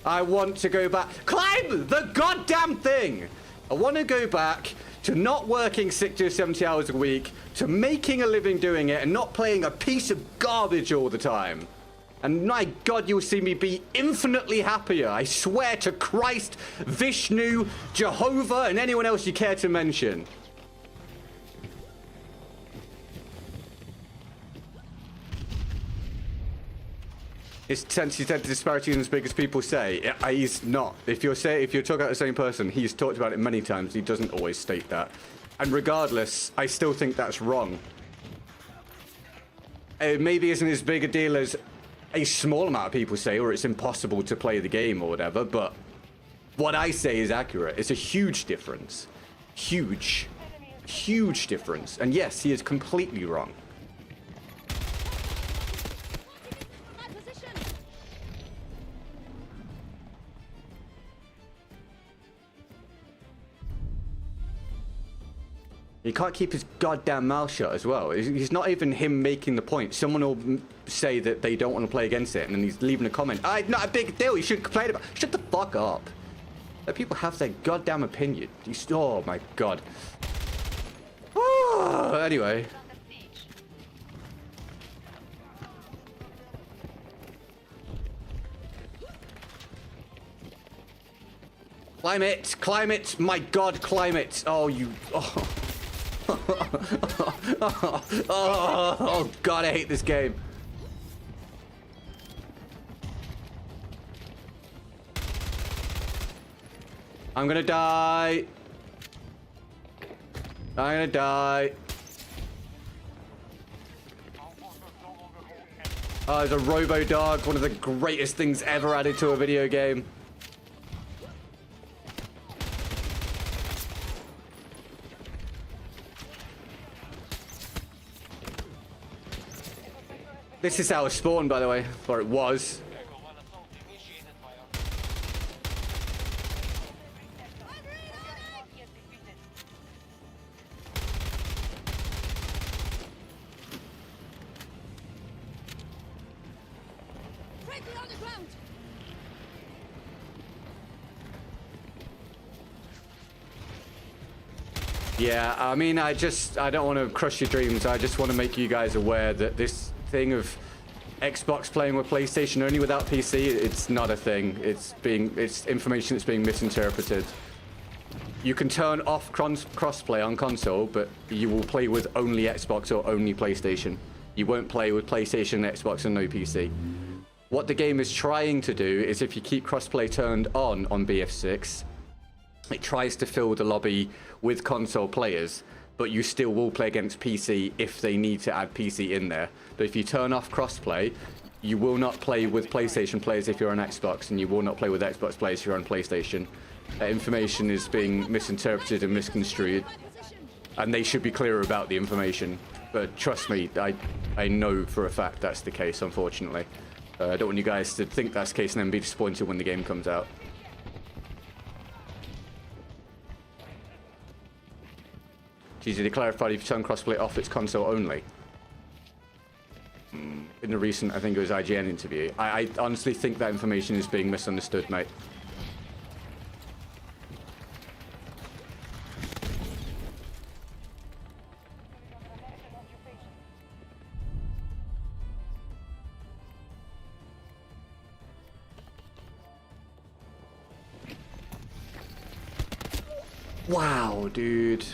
I want to go back. Climb the goddamn thing! I want to go back to not working 60 or 70 hours a week, to making a living doing it and not playing a piece of garbage all the time. And my God, you'll see me be infinitely happier. I swear to Christ, Vishnu, Jehovah, and anyone else you care to mention. It's sensitive to disparity isn't as big as people say. He's not. If you're talking about the same person, he's talked about it many times. He doesn't always state that. And regardless, I still think that's wrong. It maybe isn't as big a deal as a small amount of people say, or it's impossible to play the game or whatever, but what I say is accurate. It's a huge difference. Huge. Huge difference. And yes, he is completely wrong. He can't keep his goddamn mouth shut as well. He's not even him making the point. Someone will say that they don't want to play against it, and then he's leaving a comment. Not a big deal. You shouldn't complain about it. Shut the fuck up. Let people have their goddamn opinion. Oh my God. Oh, anyway. Climb it. Climb it. My God, climb it. Oh, you... Oh. Oh God, I hate this game. I'm gonna die. I'm gonna die. Oh, there's a robo dog, one of the greatest things ever added to a video game. This is how it spawned, by the way, or it was. Yeah, I mean, I don't want to crush your dreams. I just want to make you guys aware that this thing of Xbox playing with PlayStation only without PC, it's not a thing. It's information that's being misinterpreted. You can turn off crossplay on console, but you will play with only Xbox or only PlayStation. You won't play with PlayStation, Xbox, and no PC. What the game is trying to do is if you keep crossplay turned on BF6, it tries to fill the lobby with console players, but you still will play against PC if they need to add PC in there. But if you turn off crossplay, you will not play with PlayStation players if you're on Xbox, and you will not play with Xbox players if you're on PlayStation. Information is being misinterpreted and misconstrued, and they should be clearer about the information. But trust me, I know for a fact that's the case, unfortunately. I don't want you guys to think that's the case and then be disappointed when the game comes out. Geez, they clarified if you turn crossplay off, it's console only. In the recent, I think it was IGN interview. I honestly think that information is being misunderstood, mate. Wow, dude.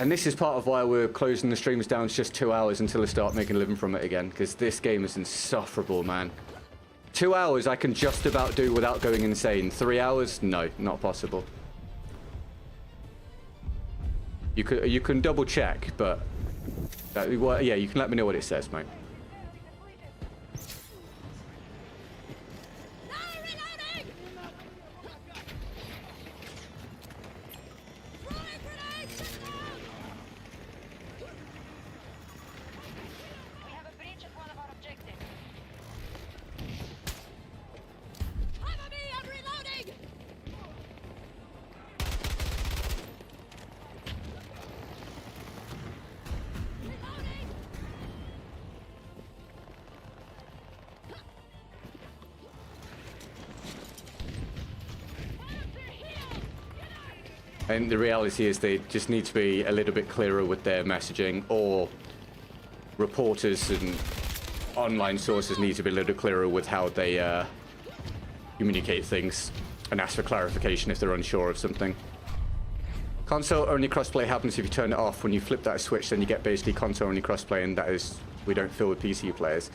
And this is part of why we're closing the streams down to just 2 hours until I start making a living from it again, because this game is insufferable, man. 2 hours I can just about do without going insane. 3 hours? No, not possible. You can double check, but well, yeah, you can let me know what it says, mate. And the reality is they just need to be a little bit clearer with their messaging, or reporters and online sources need to be a little clearer with how they communicate things and ask for clarification if they're unsure of something. Console only crossplay happens if you turn it off. When you flip that switch, then you get basically console only crossplay, and that is, we don't fill with PC players.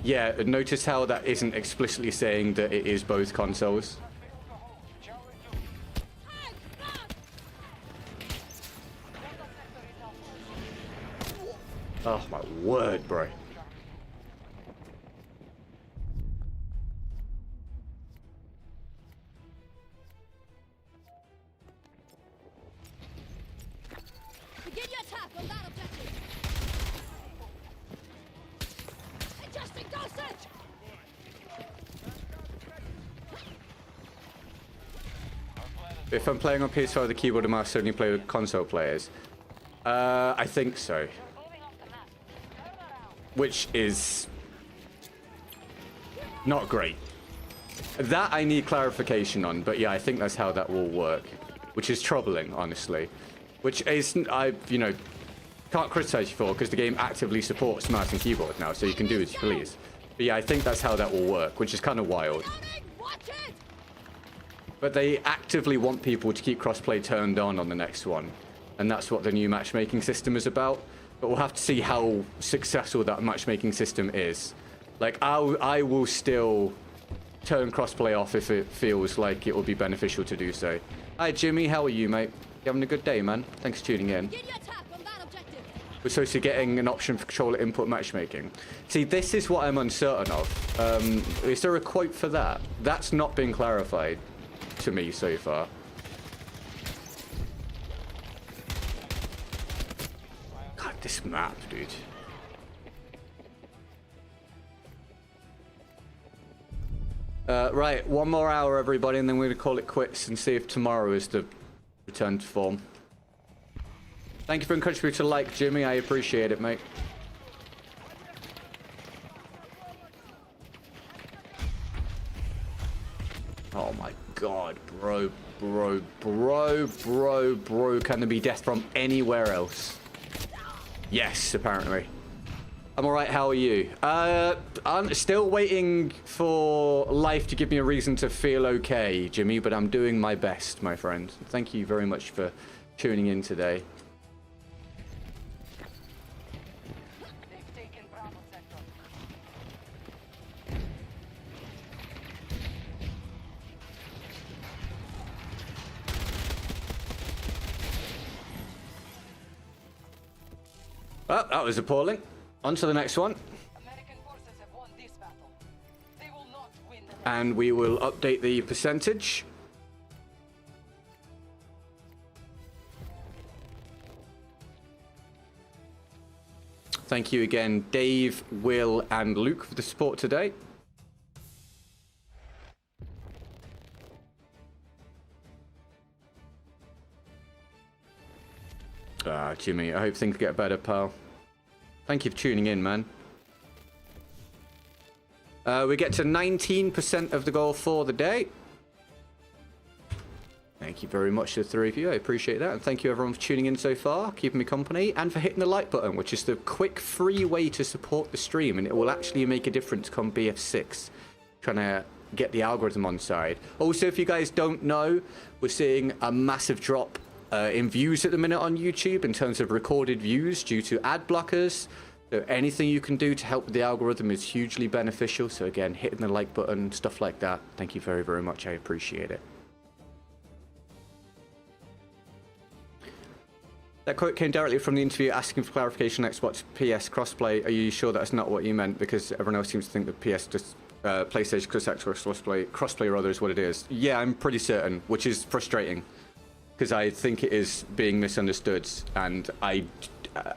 Yeah, notice how that isn't explicitly saying that it is both consoles. Oh my word, bro. Begin your attack on that objective. Adjusting dosage. If I'm playing on PS5, the keyboard and mouse only play with console players. I think so. Which is not great. That I need clarification on, but yeah, I think that's how that will work, which is troubling, honestly. Which is, you know, can't criticize you for, because the game actively supports mouse and keyboard now, so you can do as you please. But yeah, I think that's how that will work, which is kind of wild. But they actively want people to keep crossplay turned on the next one, and that's what the new matchmaking system is about. But we'll have to see how successful that matchmaking system is. Like, I will still turn crossplay off if it feels like it will be beneficial to do so. Hi, Jimmy. How are you, mate? You having a good day, man? Thanks for tuning in. We're supposed to be getting an option for controller input matchmaking. See, this is what I'm uncertain of. Is there a quote for that? That's not been clarified to me so far. This map, dude. Right, one more hour, everybody, and then we're going to call it quits and see if tomorrow is the return to form. Thank you for encouraging me to like, Jimmy. I appreciate it, mate. Oh my god, bro. Can there be death from anywhere else? Yes, apparently. I'm alright, how are you? I'm still waiting for life to give me a reason to feel okay, Jimmy, but I'm doing my best, my friend. Thank you very much for tuning in today. Well, that was appalling. On to the next one. American forces have won this battle. They will not win the next. And we will update the percentage. Thank you again, Dave, Will, and Luke for the support today. Ah, Jimmy, I hope things get better, pal. Thank you for tuning in, man. We get to 19% of the goal for the day. Thank you very much to the three of you. I appreciate that. And thank you everyone for tuning in so far, keeping me company, and for hitting the like button, which is the quick, free way to support the stream. And it will actually make a difference come BF6. Trying to get the algorithm on side. Also, if you guys don't know, we're seeing a massive drop in views at the minute on YouTube in terms of recorded views due to ad blockers. So anything you can do to help with the algorithm is hugely beneficial. So again, hitting the like button, stuff like that. Thank you very, very much. I appreciate it. That quote came directly from the interview asking for clarification on Xbox PS crossplay. Are you sure that's not what you meant? Because everyone else seems to think that PS just PlayStation plus Xbox crossplay rather is what it is. Yeah, I'm pretty certain, which is frustrating because I think it is being misunderstood. And I,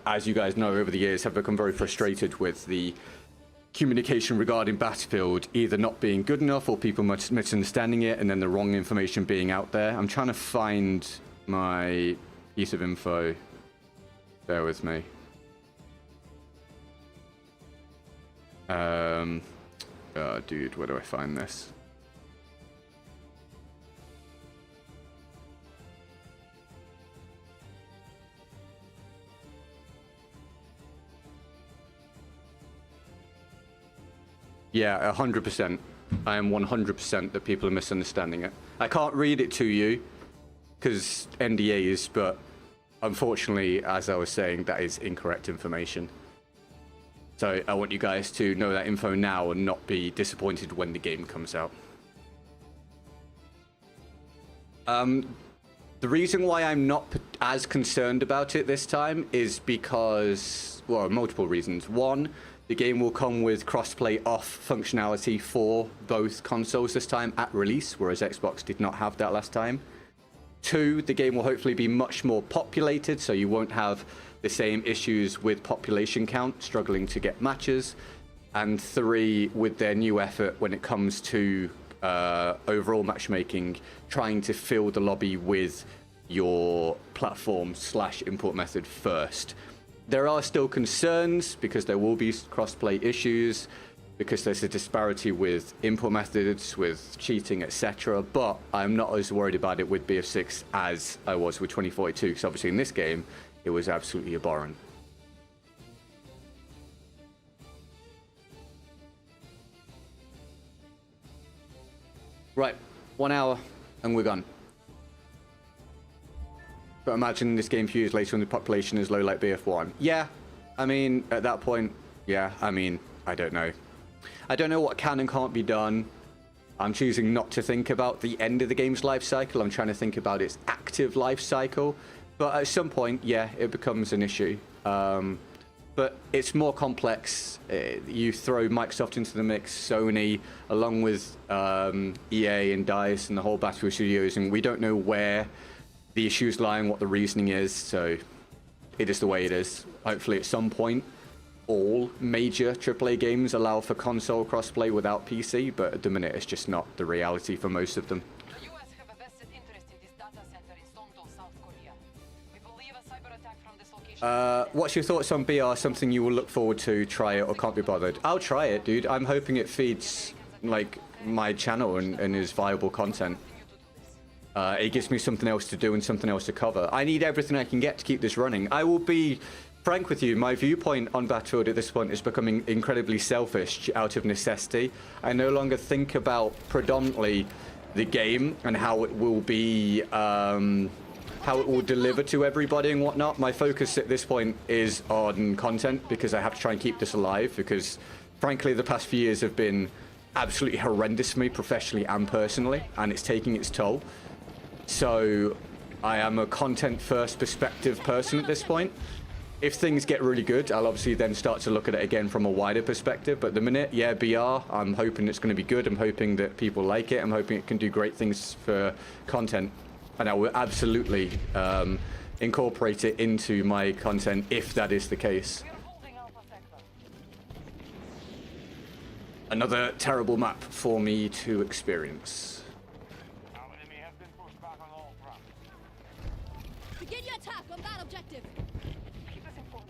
as you guys know, over the years have become very frustrated with the communication regarding Battlefield either not being good enough or people misunderstanding it and then the wrong information being out there. I'm trying to find my piece of info. Bear with me. Oh, dude, where do I find this? Yeah, 100%. I am 100% that people are misunderstanding it. I can't read it to you because NDAs, but unfortunately, as I was saying, that is incorrect information. So I want you guys to know that info now and not be disappointed when the game comes out. The reason why I'm not as concerned about it this time is because, well, multiple reasons. One, the game will come with crossplay off functionality for both consoles this time at release, whereas Xbox did not have that last time. Two, the game will hopefully be much more populated, so you won't have the same issues with population count, struggling to get matches. And three, with their new effort when it comes to overall matchmaking, trying to fill the lobby with your platform / import method first. There are still concerns because there will be crossplay issues, because there's a disparity with import methods, with cheating, etc. But I'm not as worried about it with BF6 as I was with 2042, because obviously in this game, it was absolutely abhorrent. Right, 1 hour, and we're gone. But imagine this game a few years later when the population is low like BF1. Yeah, I mean, at that point, yeah, I mean, I don't know. I don't know what can and can't be done. I'm choosing not to think about the end of the game's life cycle. I'm trying to think about its active life cycle. But at some point, yeah, it becomes an issue. But it's more complex. You throw Microsoft into the mix, Sony, along with EA and DICE and the whole Battlefield Studios, and we don't know where the issues lie and what the reasoning is. So it is the way it is. Hopefully at some point, all major AAA games allow for console crossplay without PC, but at the minute it's just not the reality for most of them. The US have a vested interest in this data center in Songdo, South Korea. We believe a cyber attack from this location. What's your thoughts on BR? Something you will look forward to, try it, or can't be bothered? I'll try it, dude. I'm hoping it feeds like my channel and is viable content. It gives me something else to do and something else to cover. I need everything I can get to keep this running. I will be frank with you, my viewpoint on Battlefield at this point is becoming incredibly selfish out of necessity. I no longer think about predominantly the game and how it will be, how it will deliver to everybody and whatnot. My focus at this point is on content because I have to try and keep this alive because, frankly, the past few years have been absolutely horrendous for me professionally and personally, and it's taking its toll. So I am a content-first perspective person at this point. If things get really good, I'll obviously then start to look at it again from a wider perspective. But at the minute, yeah, BR, I'm hoping it's going to be good. I'm hoping that people like it. I'm hoping it can do great things for content. And I will absolutely incorporate it into my content if that is the case. We're holding Alpha Sector. Another terrible map for me to experience. Our enemy has been pushed back on all fronts. Begin your attack on that objective. Keep us informed.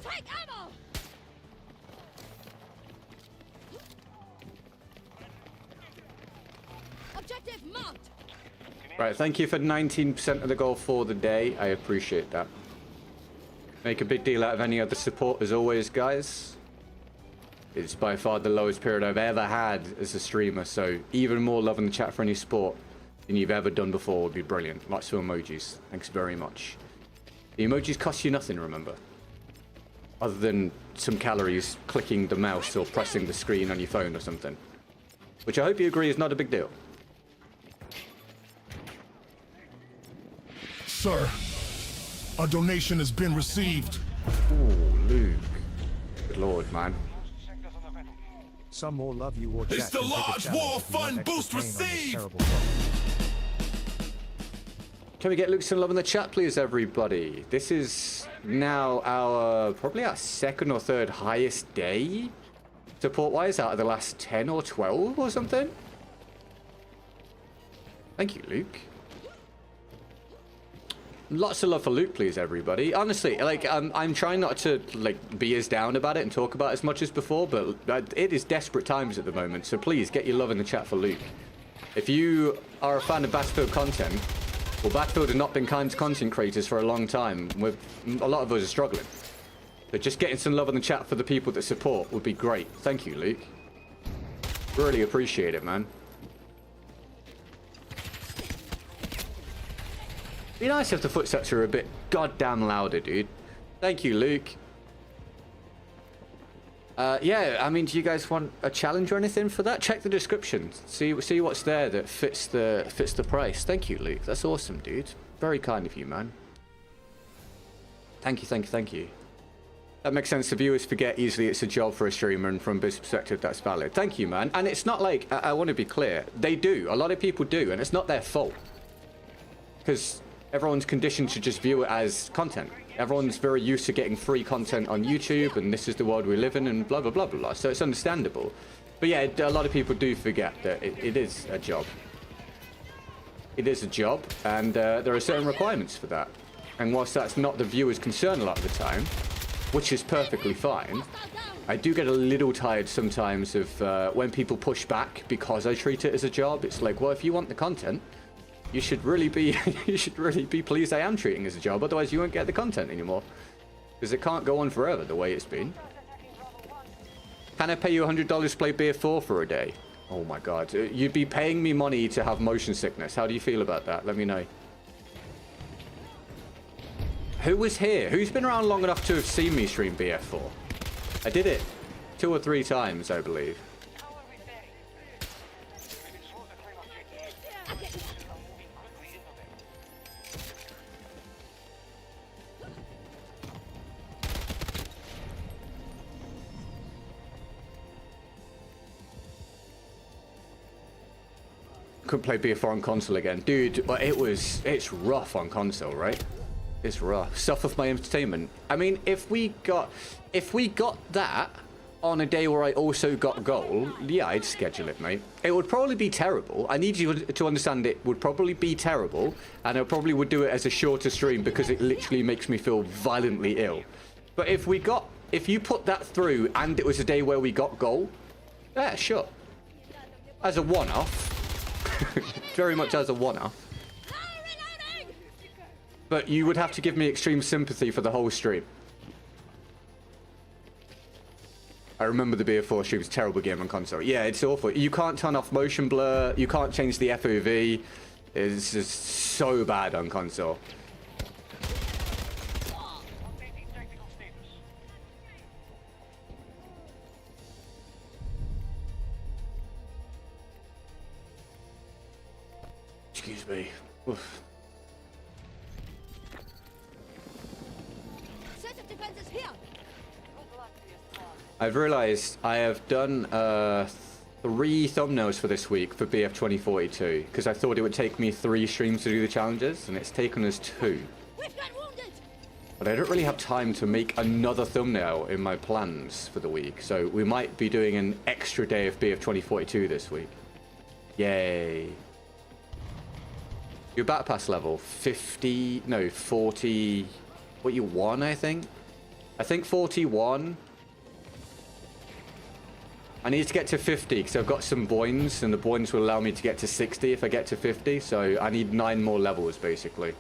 Take ammo! Objective marked! Right, thank you for 19% of the goal for the day. I appreciate that. Make a big deal out of any other support as always, guys. It's by far the lowest period I've ever had as a streamer, so even more love in the chat for any support than you've ever done before would be brilliant. Lots of emojis. Thanks very much. The emojis cost you nothing, remember? Other than some calories clicking the mouse or pressing the screen on your phone or something. Which I hope you agree is not a big deal. Sir, a donation has been received. Ooh, Luke. Good lord, man. Sectors on the battlefield. Some more love you or It's chat the can take a large challenge war if you want fund extra boost pain on this received. terrible problem. Can we get Luke some love in the chat, please, everybody? This is now probably our second or third highest day, support-wise, out of the last 10 or 12 or something. Thank you, Luke. Lots of love for Luke, please, everybody. Honestly, like, I'm trying not to, like, be as down about it and talk about it as much as before, but it is desperate times at the moment, so please get your love in the chat for Luke. If you are a fan of Battlefield content, well, Battlefield has not been kind to content creators for a long time. A lot of us are struggling. But just getting some love in the chat for the people that support would be great. Thank you, Luke. Really appreciate it, man. Be nice if the footsteps are a bit goddamn louder, dude. Thank you, Luke. Yeah, I mean, do you guys want a challenge or anything for that? Check the description. See what's there that fits the price. Thank you, Luke. That's awesome, dude. Very kind of you, man. Thank you, thank you, thank you. That makes sense. The viewers forget easily it's a job for a streamer, and from a business perspective, that's valid. Thank you, man. And it's not like, I want to be clear, they do. A lot of people do, and it's not their fault. Because everyone's conditioned to just view it as content. Everyone's very used to getting free content on YouTube, and this is the world we live in, and blah, blah, blah, blah, blah. So it's understandable. But yeah, a lot of people do forget that it is a job. It is a job, and there are certain requirements for that. And whilst that's not the viewer's concern a lot of the time, which is perfectly fine, I do get a little tired sometimes of when people push back because I treat it as a job. It's like, well, if you want the content, you should really be pleased I am treating it as a job, otherwise you won't get the content anymore. Because it can't go on forever the way it's been. Can I pay you $100 to play BF4 for a day? Oh my god. You'd be paying me money to have motion sickness. How do you feel about that? Let me know. Who was here? Who's been around long enough to have seen me stream BF4? I did it 2 or 3 times, I believe. How are we faring? We've explored the claim objective. Are moving quickly into them. Couldn't play BF4 on console again. Dude, but it's rough on console, right? It's rough. Stuff of my entertainment. I mean, if we got that on a day where I also got goal, yeah, I'd schedule it, mate. It would probably be terrible. I need you to understand it would probably be terrible, and I probably would do it as a shorter stream because it literally makes me feel violently ill. But if you put that through and it was a day where we got goal, yeah, sure. As a one-off. Very much as a one-off. But you would have to give me extreme sympathy for the whole stream. I remember the BF4 stream was a terrible game on console. Yeah, it's awful. You can't turn off motion blur. You can't change the FOV. It's just so bad on console. Updating technical status. Excuse me. Oof. Set of defenses here. Good luck to your squad. I've realized I have done 3 thumbnails for this week for BF 2042 because I thought it would take me 3 streams to do the challenges, and it's taken us 2. We've got wounded. But I don't really have time to make another thumbnail in my plans for the week, so we might be doing an extra day of BF 2042 this week. Yay. Your battle pass level 50, no 40, what you won, I think 41. I need to get to 50 because I've got some boins, and the boins will allow me to get to 60 if I get to 50, so I need 9 more levels basically.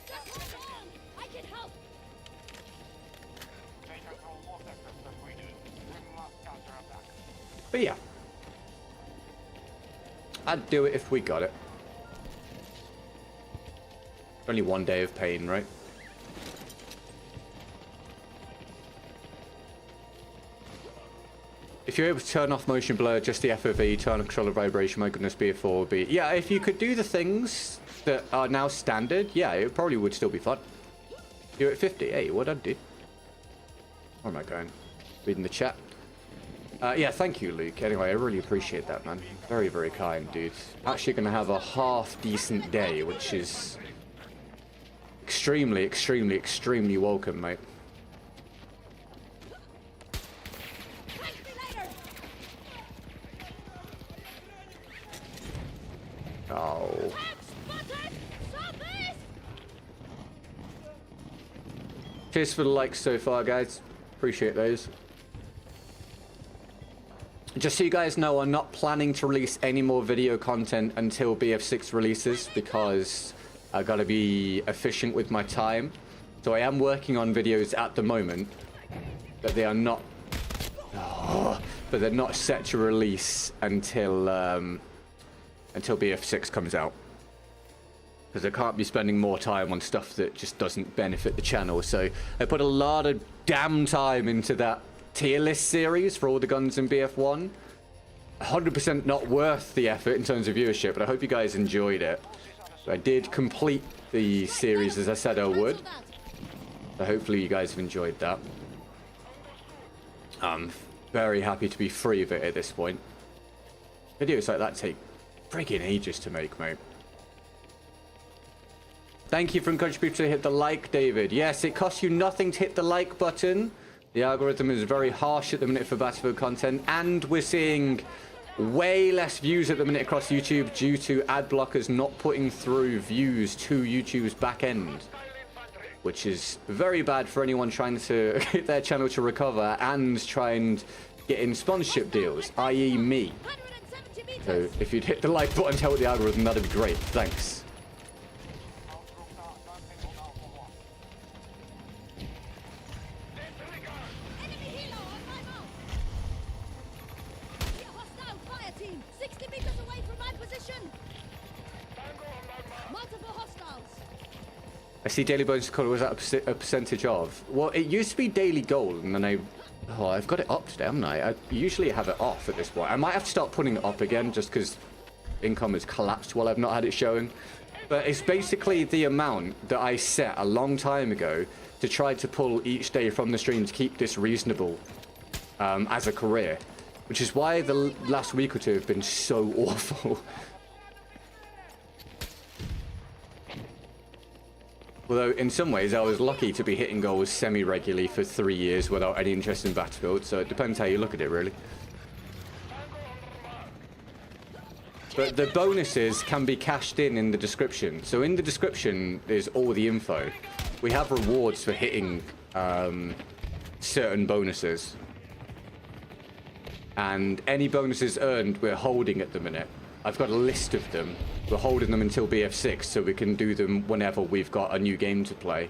Just hold on. I can help. They control more sectors than we do. We must counterattack. But yeah, I'd do it if we got it. Only 1 day of pain, right? If you're able to turn off motion blur, just the FOV, turn on controller vibration, my goodness, BF4 would be... Yeah, if you could do the things that are now standard, yeah, it probably would still be fun. You're at 50. Hey, what I'd do? Where am I going? Reading the chat. Yeah, thank you, Luke. Anyway, I really appreciate that, man. Very, very kind, dude. Actually going to have a half-decent day, which is extremely, extremely, extremely welcome, mate. Thank me later. Oh. Tag spotted. Southeast. Cheers for the likes so far, guys. Appreciate those. Just so you guys know, I'm not planning to release any more video content until BF6 releases because I gotta be efficient with my time. So I am working on videos at the moment, but they are not. But they're not set to release until BF6 comes out. Because I can't be spending more time on stuff that just doesn't benefit the channel. So I put a lot of damn time into that tier list series for all the guns in BF1. 100% not worth the effort in terms of viewership, but I hope you guys enjoyed it. I did complete the series as I said I would. Cancel that. So hopefully you guys have enjoyed that. I'm very happy to be free of it at this point. Videos like that take freaking ages to make, mate. Thank you for encouraging people to hit the like, David. Yes, it costs you nothing to hit the like button. The algorithm is very harsh at the minute for Battlefield content, and we're seeing way less views at the minute across YouTube due to ad blockers not putting through views to YouTube's back end, which is very bad for anyone trying to get their channel to recover and try and get in sponsorship deals, i.e. me. 170 meters. So if you'd hit the like button to help the algorithm, that'd be great. Thanks. Enemy helo on my mark. See a hostile fire team 60 meters away from my position. Multiple hostiles. I see daily bonus color. Was that a percentage of? Well, it used to be daily gold, and then I've got it up today, haven't I? I usually have it off at this point. I might have to start putting it up again just because income has collapsed while I've not had it showing. But it's basically the amount that I set a long time ago to try to pull each day from the stream to keep this reasonable as a career, which is why the last week or two have been so awful. Although, in some ways, I was lucky to be hitting goals semi-regularly for 3 years without any interest in Battlefield, so it depends how you look at it, really. But the bonuses can be cashed in the description. So in the description is all the info. We have rewards for hitting certain bonuses. And any bonuses earned, we're holding at the minute. I've got a list of them. We're holding them until BF6, so we can do them whenever we've got a new game to play.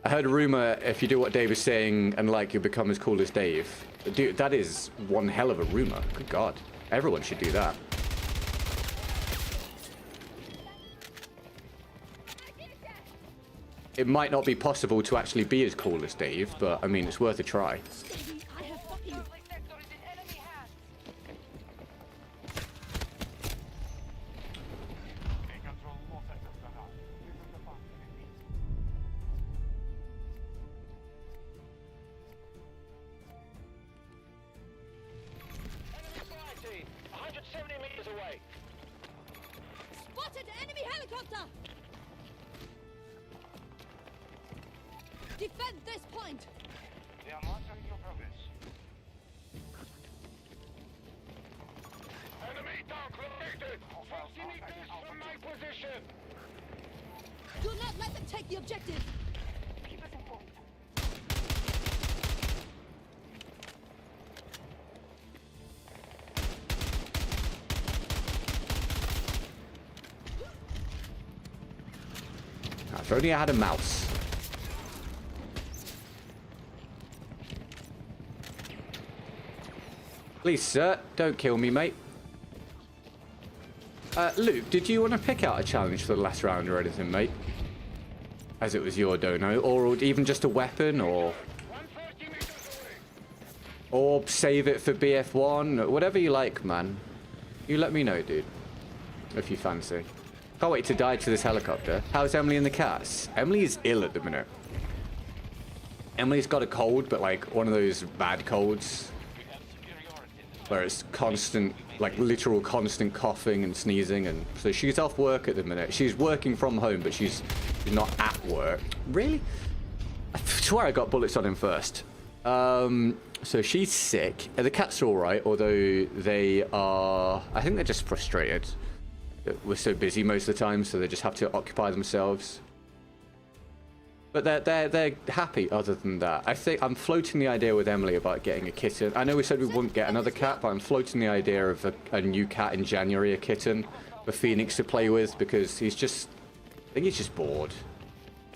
I heard a rumor, if you do what Dave is saying and like, you'll become as cool as Dave. Dude, that is one hell of a rumor. Good God. Everyone should do that. It might not be possible to actually be as cool as Dave, but I mean, it's worth a try. Steady, I have got you. Lovely sector is in enemy hands. Take control more sectors than us. This is the fast enemy. Enemy fire team, 170 meters away. Spotted enemy helicopter. Defend this point. They are monitoring your progress. Enemy tank located. 50 meters from my position. Do not let them take the objective. Keep us informed. If only I had a mouse. Please, sir, don't kill me, mate. Luke, did you want to pick out a challenge for the last round or anything, mate? As it was your dono, or even just a weapon, or 130 meters away. or save it for BF1, whatever you like, man. You let me know, dude, if you fancy. Can't wait to die to this helicopter. How's Emily and the cats? Emily is ill at the minute. Emily's got a cold, but like one of those bad colds. Where it's constant, like literal constant coughing and sneezing, and so she's off work at the minute. She's working from home, but she's not at work. Really? I swear I got bullets on him first. So she's sick. The cats are all right, although they are, I think they're just frustrated. We're so busy most of the time, so they just have to occupy themselves. But they're happy other than that. I think I'm floating the idea with Emily about getting a kitten. I know we said we wouldn't get another cat, but I'm floating the idea of a new cat in January, a kitten, for Phoenix to play with, because I think he's just bored,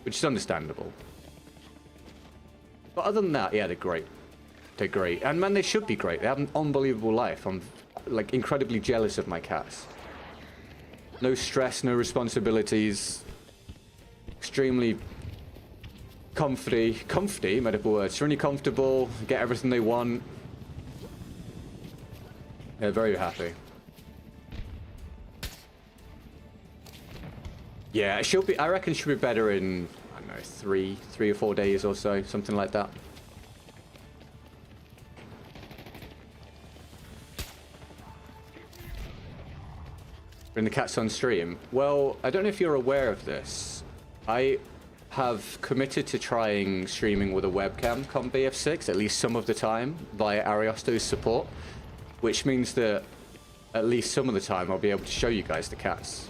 which is understandable. But other than that, yeah, they're great. They're great. And man, they should be great. They have an unbelievable life. I'm like incredibly jealous of my cats. No stress, no responsibilities. Extremely comfy, medical words. Really comfortable, get everything they want. They're very happy. Yeah, it should be, I reckon it should be better in, I don't know, three or 4 days or so, something like that. Bring the cats on stream. Well, I don't know if you're aware of this. I have committed to trying streaming with a webcam come BF6 at least some of the time via Ariosto's support, which means that at least some of the time I'll be able to show you guys the cats.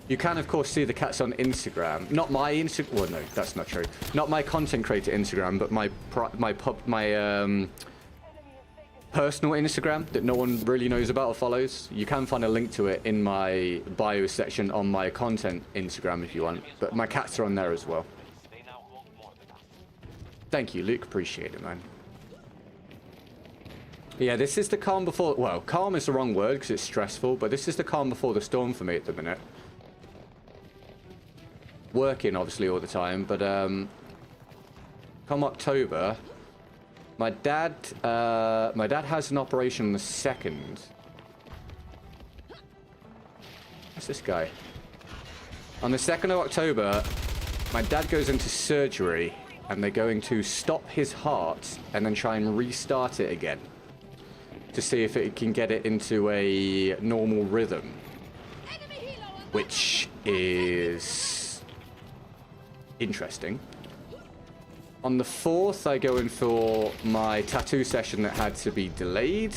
You can of course see the cats on Instagram, not my Instagram. Well, no, that's not true. Not my content creator Instagram, but my personal Instagram that no one really knows about or follows. You can find a link to it in my bio section on my content Instagram if you want, but my cats are on there as well. Thank you, Luke. Appreciate it, man. Yeah, this is the calm before... Well, calm is the wrong word because it's stressful, but this is the calm before the storm for me at the minute. Working, obviously, all the time, but come October... My dad has an operation on the 2nd. What's this guy? On the 2nd of October, my dad goes into surgery, and they're going to stop his heart and then try and restart it again to see if it can get it into a normal rhythm, which is interesting. On the 4th, I go in for my tattoo session that had to be delayed.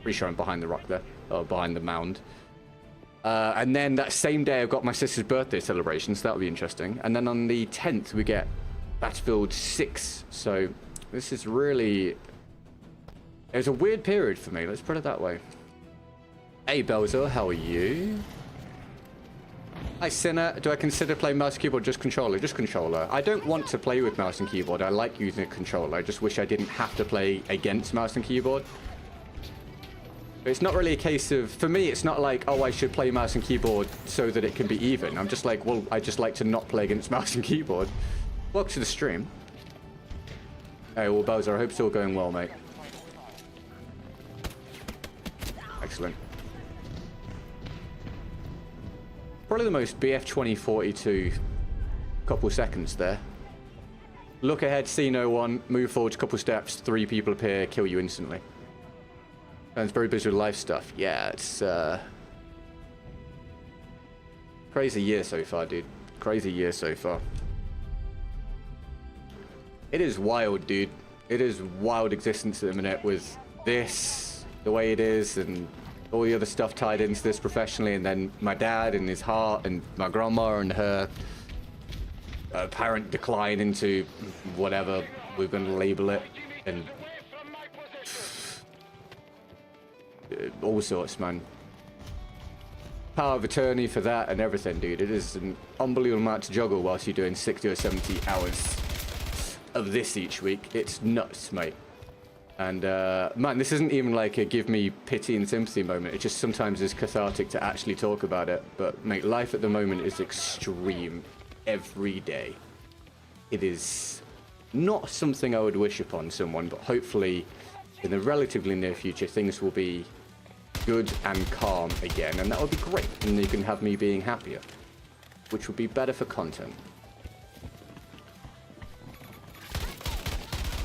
Pretty sure I'm behind the rock there, or behind the mound. And then that same day, I've got my sister's birthday celebration, so that'll be interesting. And then on the 10th, we get Battlefield 6. So This is really... It's a weird period for me, let's put it that way. Hey, Belzo, how are you? Hi, Sinner. Do I consider playing mouse and keyboard just controller? Just controller. I don't want to play with mouse and keyboard. I like using a controller. I just wish I didn't have to play against mouse and keyboard. It's not really a case of... For me, it's not like, oh, I should play mouse and keyboard so that it can be even. I'm just like, well, I just like to not play against mouse and keyboard. Welcome to the stream. Hey, well, Bowser, I hope it's all going well, mate. Excellent. Probably the most BF 2042 couple seconds there. Look ahead, see no one, move forward a couple steps, 3 people appear, kill you instantly. And it's very busy with life stuff. Yeah, it's crazy year so far, dude. Crazy year so far. It is wild, dude. It is wild existence at the minute with this, the way it is, and all the other stuff tied into this professionally, and then my dad and his heart, and my grandma and her apparent decline into whatever we're going to label it, and all sorts, man. Power of attorney for that and everything, dude. It is an unbelievable amount to juggle whilst you're doing 60 or 70 hours of this each week. It's nuts, mate. And man, this isn't even like a give me pity and sympathy moment. It just sometimes is cathartic to actually talk about it. But mate, life at the moment is extreme every day. It is not something I would wish upon someone, but hopefully in the relatively near future things will be good and calm again, and that would be great, and you can have me being happier, which would be better for content.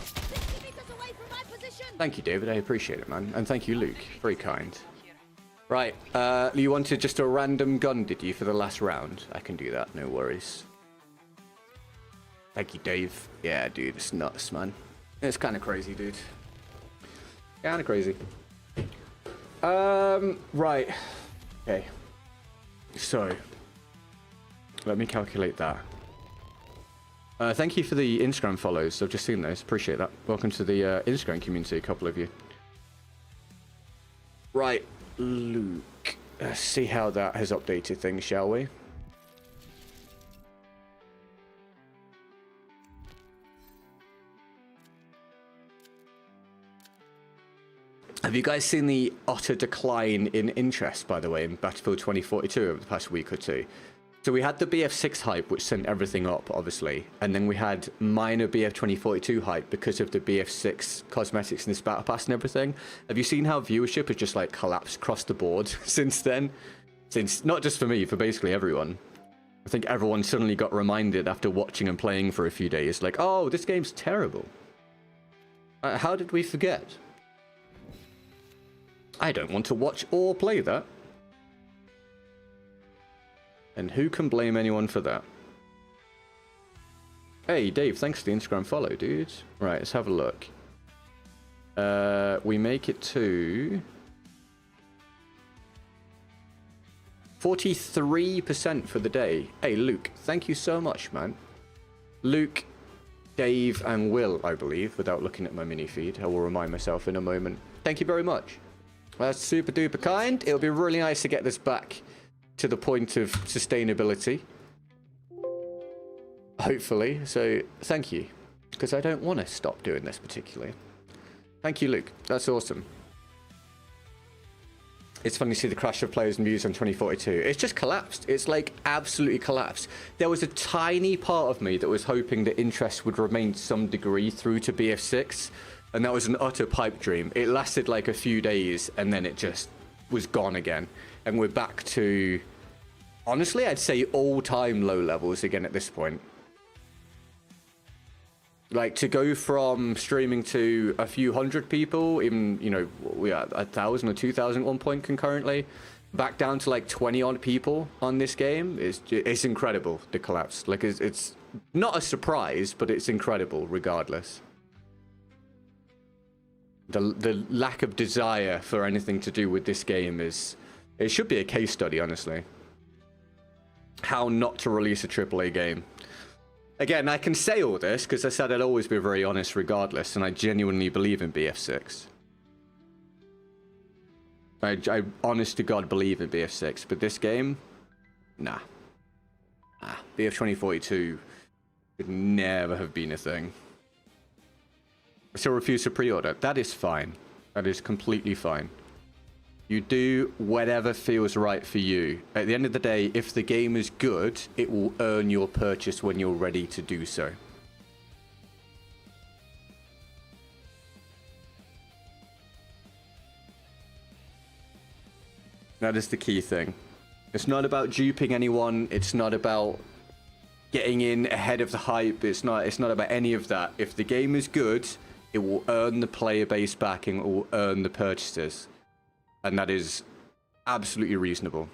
60 meters away from my position. Thank you, David. I appreciate it, man. And thank you, Luke. Very kind. Right. You wanted just a random gun, did you, for the last round? I can do that. No worries. Thank you, Dave. Yeah, dude. It's nuts, man. It's kind of crazy, dude. Kind of crazy. Right. Okay. So, let me calculate that. Thank you for the Instagram follows. I've just seen those. Appreciate that. Welcome to the Instagram community, a couple of you. Right, Luke. Let's see how that has updated things, shall we? Have you guys seen the utter decline in interest, by the way, in Battlefield 2042 over the past week or two? So we had the BF6 hype, which sent everything up, obviously. And then we had minor BF 2042 hype because of the BF6 cosmetics in this battle pass and everything. Have you seen how viewership has just like collapsed across the board since then? Since, not just for me, for basically everyone. I think everyone suddenly got reminded after watching and playing for a few days, like, oh, this game's terrible. How did we forget? I don't want to watch or play that. And who can blame anyone for that? Hey, Dave, thanks for the Instagram follow, dude. Right, let's have a look. We make it to 43% for the day. Hey, Luke, thank you so much, man. Luke, Dave, and Will, I believe, without looking at my mini feed. I will remind myself in a moment. Thank you very much. That's super duper kind. It'll be really nice to get this back to the point of sustainability. Hopefully. So thank you. Because I don't want to stop doing this particularly. Thank you, Luke. That's awesome. It's funny to see the crash of players and views on 2042. It's just collapsed. It's like absolutely collapsed. There was a tiny part of me that was hoping that interest would remain to some degree through to BF6. And that was an utter pipe dream. It lasted like a few days and then it just was gone again. And we're back to, honestly, I'd say all-time low levels again at this point. Like, to go from streaming to a few hundred people, even, you know, we are 1,000 or 2,000 at one point concurrently, back down to like 20-odd people on this game, it's incredible, the collapse. Like, it's not a surprise, but it's incredible regardless. The lack of desire for anything to do with this game is... It should be a case study, honestly. How not to release a AAA game. Again, I can say all this because I said I'd always be very honest regardless, and I genuinely believe in BF6. I honest to God believe in BF6, but this game, nah. BF 2042 could never have been a thing. I still refuse to pre-order. That is fine. That is completely fine. You do whatever feels right for you. At the end of the day, if the game is good, it will earn your purchase when you're ready to do so. That is the key thing. It's not about duping anyone. It's not about getting in ahead of the hype. It's not about any of that. If the game is good, it will earn the player base backing. It will earn the purchases. And that is absolutely reasonable.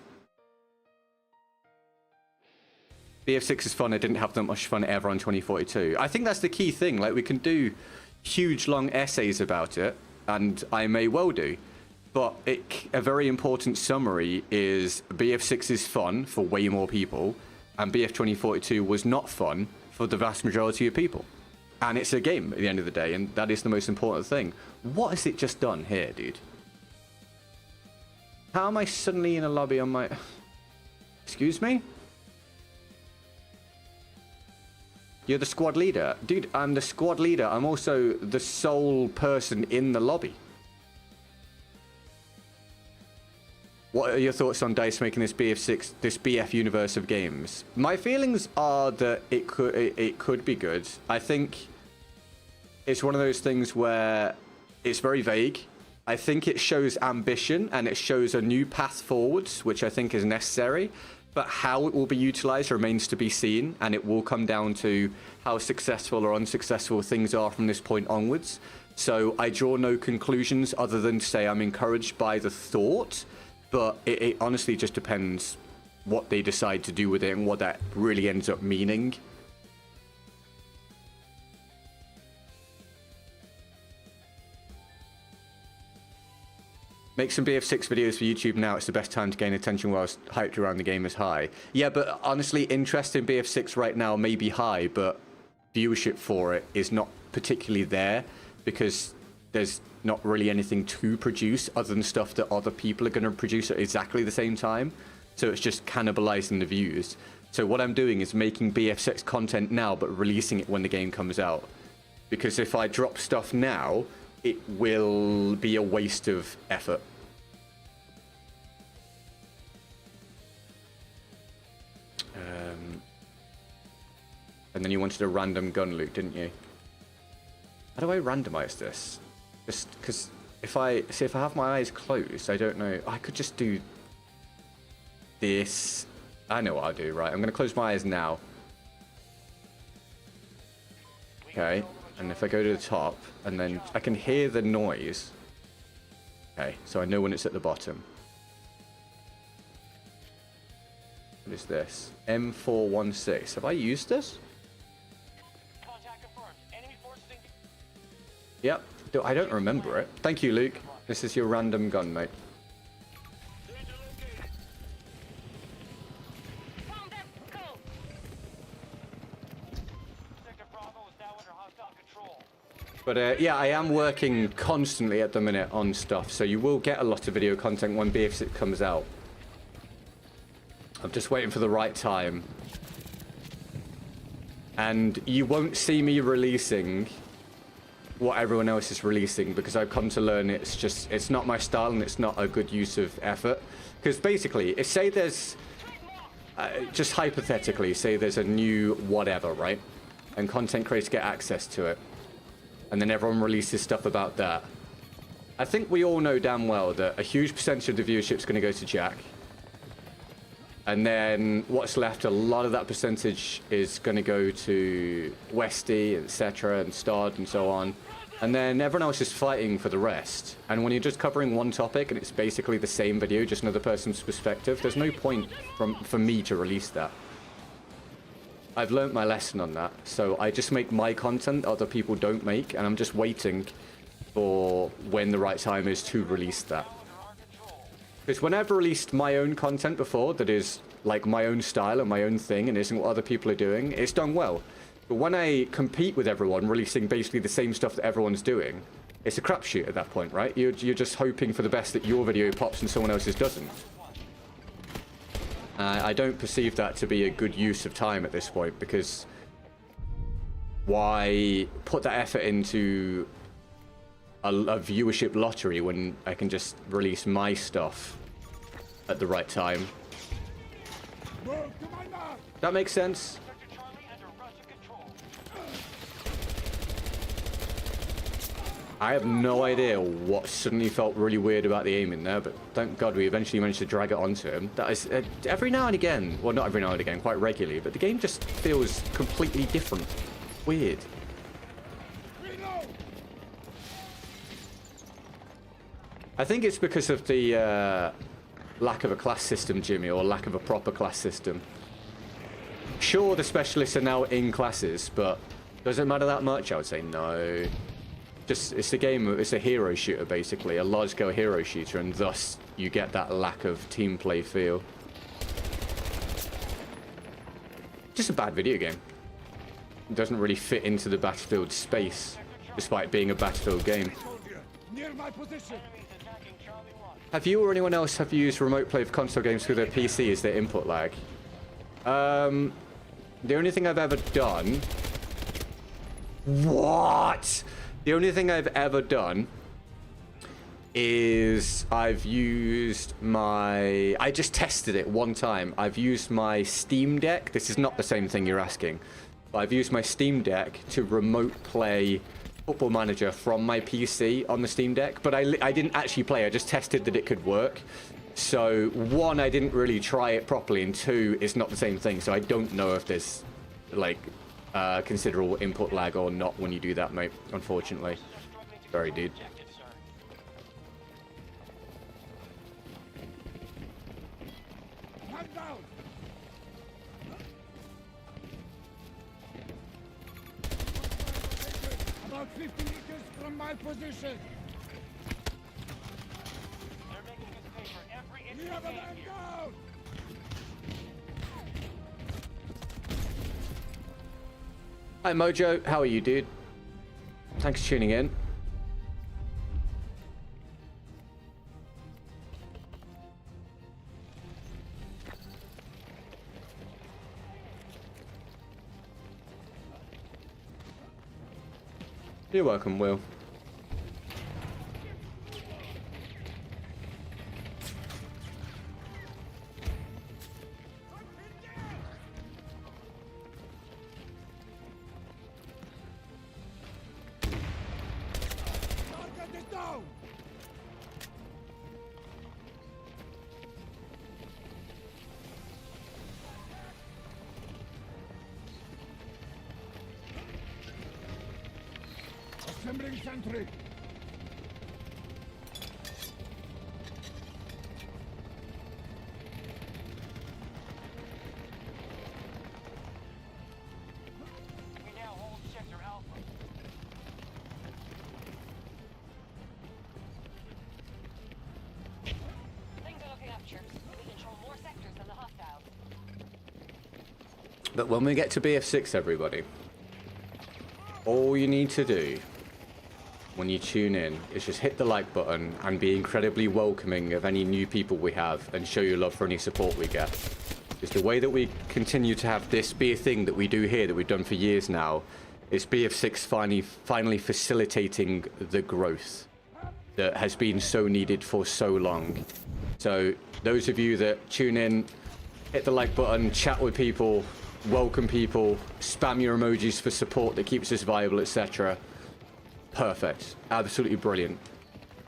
BF6 is fun. I didn't have that much fun ever on 2042. I think that's the key thing. Like, we can do huge long essays about it, and I may well do. But a very important summary is BF6 is fun for way more people, and BF 2042 was not fun for the vast majority of people. And it's a game at the end of the day, and that is the most important thing. What has it just done here, dude? How am I suddenly in a lobby on my... Excuse me? You're the squad leader. Dude, I'm the squad leader. I'm also the sole person in the lobby. What are your thoughts on DICE making this BF6, this BF universe of games? My feelings are that it could be good. I think it's one of those things where it's very vague. I think it shows ambition and it shows a new path forwards, which I think is necessary. But how it will be utilized remains to be seen, and it will come down to how successful or unsuccessful things are from this point onwards. So I draw no conclusions other than to say I'm encouraged by the thought. But it honestly just depends what they decide to do with it and what that really ends up meaning. Make some BF6 videos for YouTube now. It's the best time to gain attention whilst hyped around the game is high. Yeah, but honestly, interest in BF6 right now may be high, but viewership for it is not particularly there because there's not really anything to produce other than stuff that other people are going to produce at exactly the same time. So it's just cannibalizing the views. So what I'm doing is making BF6 content now, but releasing it when the game comes out. Because if I drop stuff now, it will be a waste of effort. And then you wanted a random gun loot, didn't you? How do I randomize this? Just because if I have my eyes closed, I don't know. I could just do this. I know what I'll do, right? I'm going to close my eyes now. Okay. And if I go to the top, and then I can hear the noise. Okay, so I know when it's at the bottom. What is this? M416. Have I used this? Contact confirmed. Enemy forces in... Yep. I don't remember it. Thank you, Luke. This is your random gun, mate. Found them. Go. Sector Bravo is now under hostile control. But yeah, I am working constantly at the minute on stuff, so you will get a lot of video content when BF6 comes out. I'm just waiting for the right time. And you won't see me releasing what everyone else is releasing because I've come to learn it's not my style and it's not a good use of effort. Because basically, if say there's, just hypothetically, say there's a new whatever, right? And content creators get access to it. And then everyone releases stuff about that. I think we all know damn well that a huge percentage of the viewership is going to go to Jack. And then what's left, a lot of that percentage is going to go to Westy, etc., and Stard, and so on. And then everyone else is fighting for the rest. And when you're just covering one topic and it's basically the same video, just another person's perspective, there's no point for me to release that. I've learnt my lesson on that. So I just make my content other people don't make, and I'm just waiting for when the right time is to release that. Because when I've released my own content before that is like my own style and my own thing and isn't what other people are doing, it's done well. But when I compete with everyone, releasing basically the same stuff that everyone's doing, it's a crapshoot at that point, right? You're just hoping for the best that your video pops and someone else's doesn't. I don't perceive that to be a good use of time at this point, because why put that effort into a viewership lottery when I can just release my stuff at the right time? That makes sense. Sector Charlie under Russian control. I have no idea what suddenly felt really weird about the aiming there, but thank God we eventually managed to drag it onto him. That is, every now and again, well, not every now and again, quite regularly, but the game just feels completely different. Weird. I think it's because of the lack of a class system, Jimmy, or lack of a proper class system. Sure, the specialists are now in classes, but does it matter that much? I would say no. Just, it's a game, it's a hero shooter, basically, a large-scale hero shooter, and thus you get that lack of team play feel. Just a bad video game. It doesn't really fit into the Battlefield space, despite being a Battlefield game. Near my position. Enemies attacking Charlie 1. Have you or anyone else have used remote play of console games through their PC as their input lag? The only thing I've ever done... What? The only thing I've ever done is I've used my... I just tested it one time. I've used my Steam Deck. This is not the same thing you're asking. But I've used my Steam Deck to remote play Football Manager from my PC on the Steam Deck. But I didn't actually play. I just tested that it could work. So, one, I didn't really try it properly. And two, it's not the same thing. So I don't know if there's, like... considerable input lag or not when you do that, mate, unfortunately. Sorry, dude. Objective, sir. Man down. About 50 meters from my position. They're making us pay for every inch We of have a gain man here. down. Hi, Mojo. How are you, dude? Thanks for tuning in. You're welcome, Will. Target is down. Assembling sentry. We now hold Sector Alpha. Things are looking up, troops. We control more sectors than the hostiles. But when we get to BF6, everybody, all you need to do when you tune in is just hit the like button and be incredibly welcoming of any new people we have and show your love for any support we get. It's the way that we continue to have this be a thing that we do here, that we've done for years now. It's BF6 finally facilitating the growth that has been so needed for so long. So those of you that tune in, hit the like button, chat with people, welcome people, spam your emojis for support that keeps us viable, etc. Perfect. Absolutely brilliant.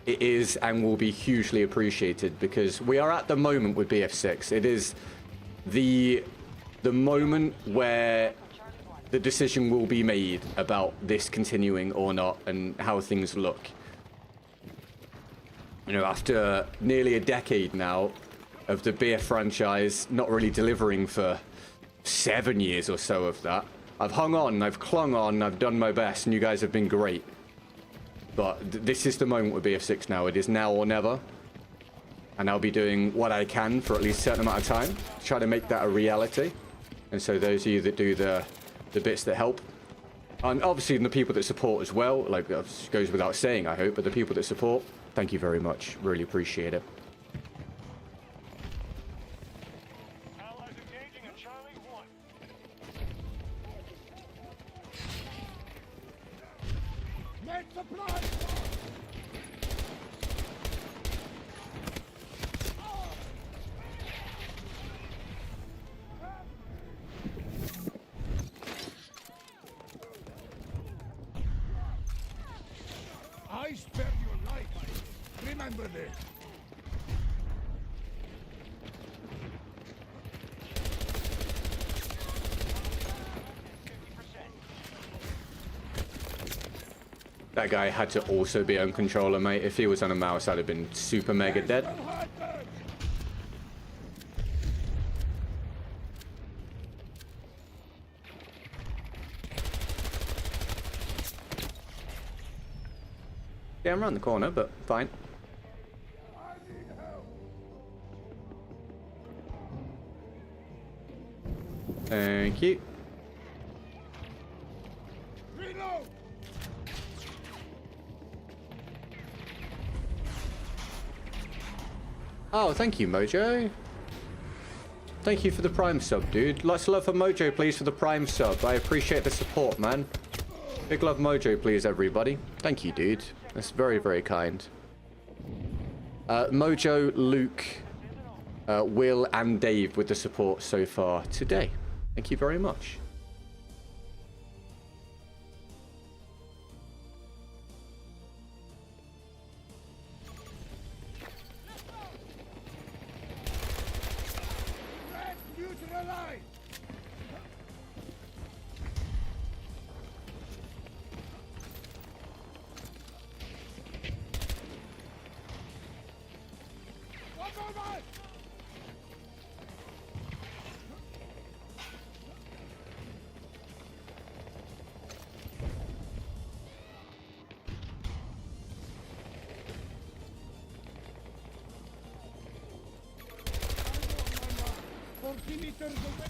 It is and will be hugely appreciated because we are at the moment with BF6. It is the moment where the decision will be made about this continuing or not and how things look. You know, after nearly a decade now of the BF franchise not really delivering for 7 years or so of that, I've hung on, I've clung on, I've done my best, and you guys have been great. But this is the moment with BF6 now. It is now or never. And I'll be doing what I can for at least a certain amount of time to try to make that a reality. And so those of you that do the bits that help, And obviously the people that support as well, like that goes without saying, I hope, but the people that support, thank you very much. Really appreciate it. Allies engaging in Charlie 1. Make supply! I spared your life. Remember this. That guy had to also be on controller, mate. If he was on a mouse, I'd have been super mega dead. Yeah, I'm around the corner, but fine. Thank you. Reload! Oh, thank you, Mojo. Thank you for the Prime sub, dude. Lots of love for Mojo, please, for the Prime sub. I appreciate the support, man. Big love, Mojo, please, everybody. Thank you, dude. That's very, very kind. Mojo, Luke, Will, and Dave with the support so far today. Thank you very much. Red neutralized! One more! Meters away.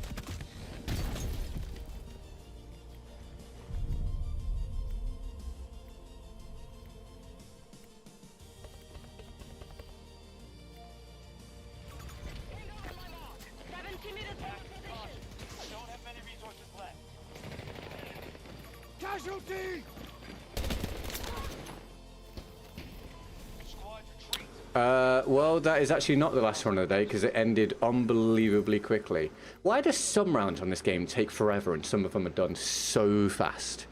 Don't have many resources left. Casualty! Squad retreat. Well, that is actually not the last one of the day because it ended unbelievably quickly. Why do some rounds on this game take forever and some of them are done so fast?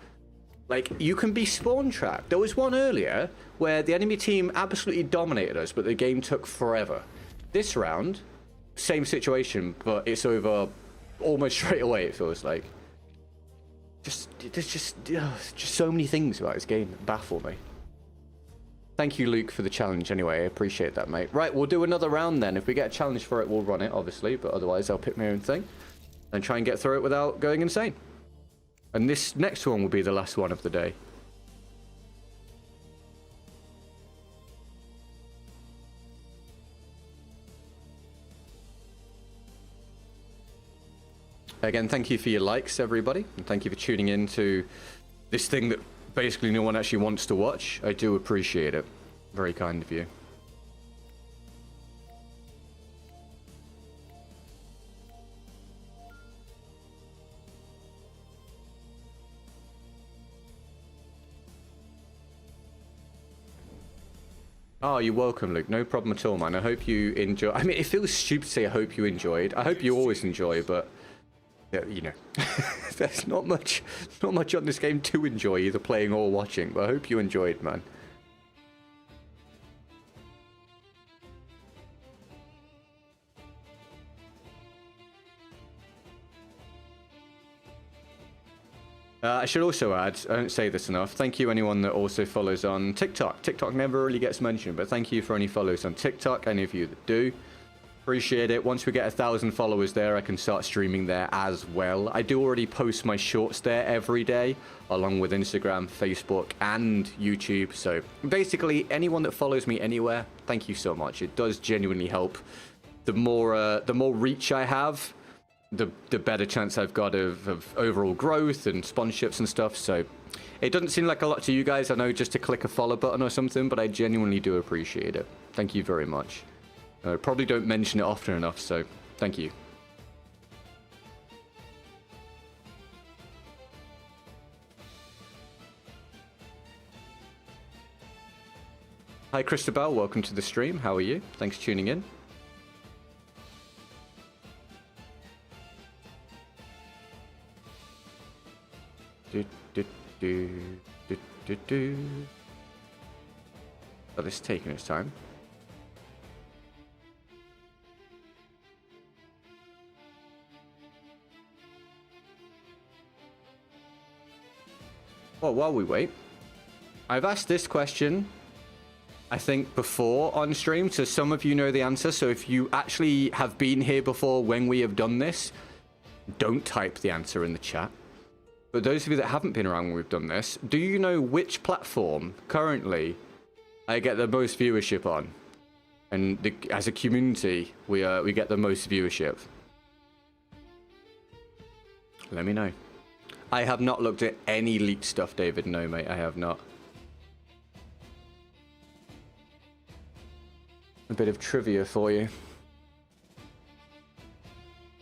Like, you can be spawn trapped. There was one earlier where the enemy team absolutely dominated us, but the game took forever. This round, same situation, but it's over almost straight away, it feels like. There's just so many things about this game that baffle me. Thank you, Luke, for the challenge anyway. I appreciate that, mate. Right, we'll do another round then. If we get a challenge for it, we'll run it, obviously. But otherwise, I'll pick my own thing and try and get through it without going insane. And this next one will be the last one of the day. Again, thank you for your likes, everybody. And thank you for tuning in to this thing that basically no one actually wants to watch. I do appreciate it. Very kind of you. Oh, you're welcome, Luke. No problem at all, man. I hope you enjoy. I mean, it feels stupid to say I hope you enjoyed. I hope you always enjoy, but yeah, you know, there's not much on this game to enjoy, either playing or watching. But I hope you enjoyed, man. I should also add, I don't say this enough, thank you anyone that also follows on TikTok. TikTok never really gets mentioned, but thank you for any follows on TikTok, any of you that do. Appreciate it. Once we get 1,000 followers there, I can start streaming there as well. I do already post my shorts there every day, along with Instagram, Facebook, and YouTube. So basically, anyone that follows me anywhere, thank you so much. It does genuinely help. The more reach I have, the better chance I've got of overall growth and sponsorships and stuff. So it doesn't seem like a lot to you guys, I know, just to click a follow button or something, but I genuinely do appreciate it. Thank you very much. I probably don't mention it often enough, so thank you. Hi Christabel, welcome to the stream. How are you? Thanks for tuning in. Oh, this is taking its time. Well, while we wait, I've asked this question, I think, before on stream, so some of you know the answer. So if you actually have been here before when we have done this, don't type the answer in the chat. But those of you that haven't been around when we've done this, do you know which platform currently I get the most viewership on? And as a community, we get the most viewership. Let me know. I have not looked at any leaked stuff, David. No, mate, I have not. A bit of trivia for you.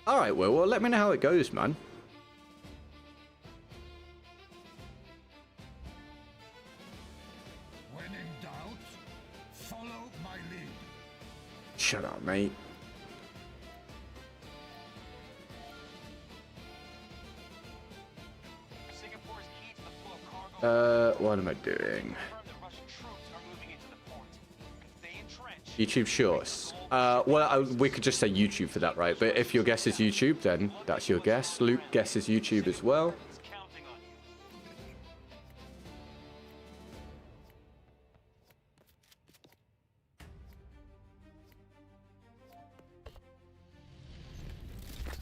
All right, well, let me know how it goes, man. When in doubt, follow my lead. Shut up, mate. Singapore's key to the flow of cargo. What am I doing? Confirmed that Russian troops are moving into the port. Stay entrenched. YouTube Shorts. Well, we could just say YouTube for that, right? But if your guess is YouTube, then that's your guess. Luke guesses YouTube as well. He's counting on you.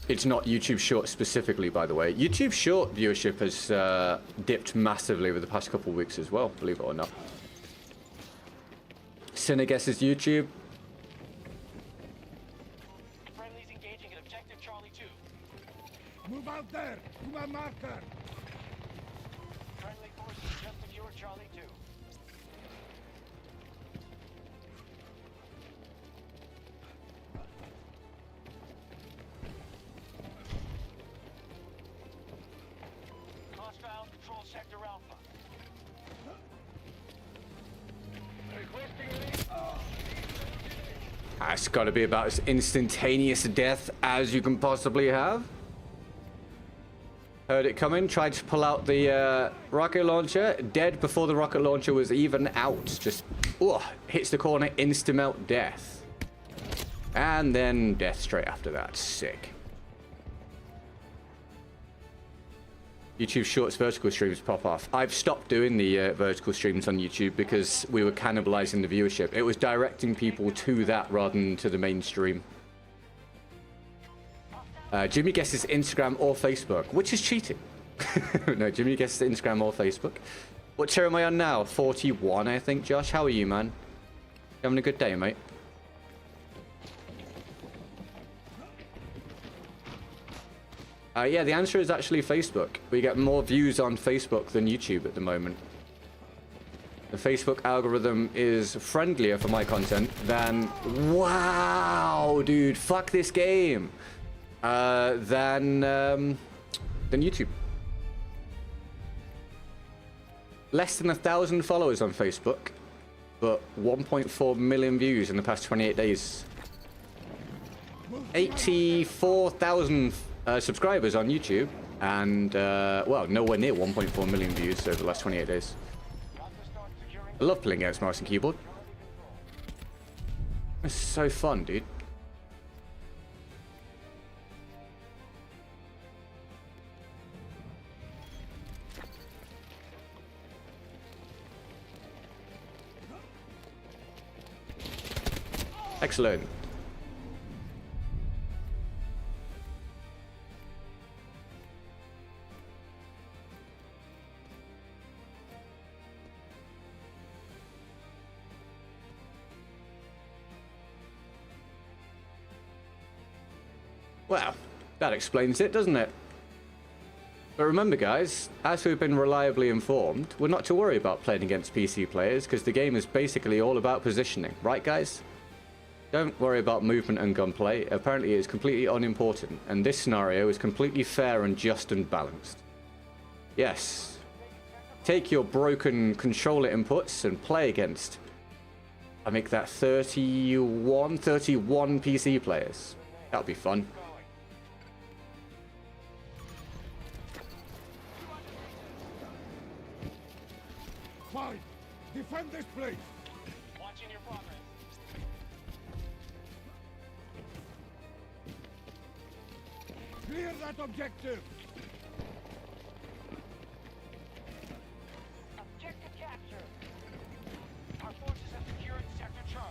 It's not YouTube Short specifically, by the way. YouTube Short viewership has dipped massively over the past couple of weeks as well, believe it or not. Sinner guesses YouTube. Friendly's engaging at objective Charlie 2. Move out there, to my marker. Friendly forces just secured Charlie 2. Hostiles control sector Alpha. It's got to be about as instantaneous a death as you can possibly have. Heard it coming, tried to pull out the rocket launcher, dead before the rocket launcher was even out. Just, hits the corner, insta-melt death. And then death straight after that. Sick. YouTube Shorts vertical streams pop off. I've stopped doing the vertical streams on YouTube because we were cannibalizing the viewership. It was directing people to that rather than to the mainstream. Jimmy guesses Instagram or Facebook, which is cheating. No, Jimmy guesses Instagram or Facebook. What tier am I on now? 41, I think. Josh, how are you, man? You having a good day, mate? Yeah, the answer is actually Facebook. We get more views on Facebook than YouTube at the moment. The Facebook algorithm is friendlier for my content than... Wow, dude, fuck this game. Than YouTube. Less than 1,000 followers on Facebook, but 1.4 million views in the past 28 days. 84,000 subscribers on YouTube, and well, nowhere near 1.4 million views over the last 28 days. I love playing against mouse and keyboard. It's so fun, dude. Excellent. Well, That explains it, doesn't it? But remember guys, as we've been reliably informed, we're not to worry about playing against PC players because the game is basically all about positioning, right guys? Don't worry about movement and gunplay, apparently it is completely unimportant, and this scenario is completely fair and just and balanced. Yes, take your broken controller inputs and play against, I make that 31 PC players. That'll be fun. Fine. Defend this place. Watching your progress. Clear that objective. Objective capture. Our forces have secured Sector Charlie.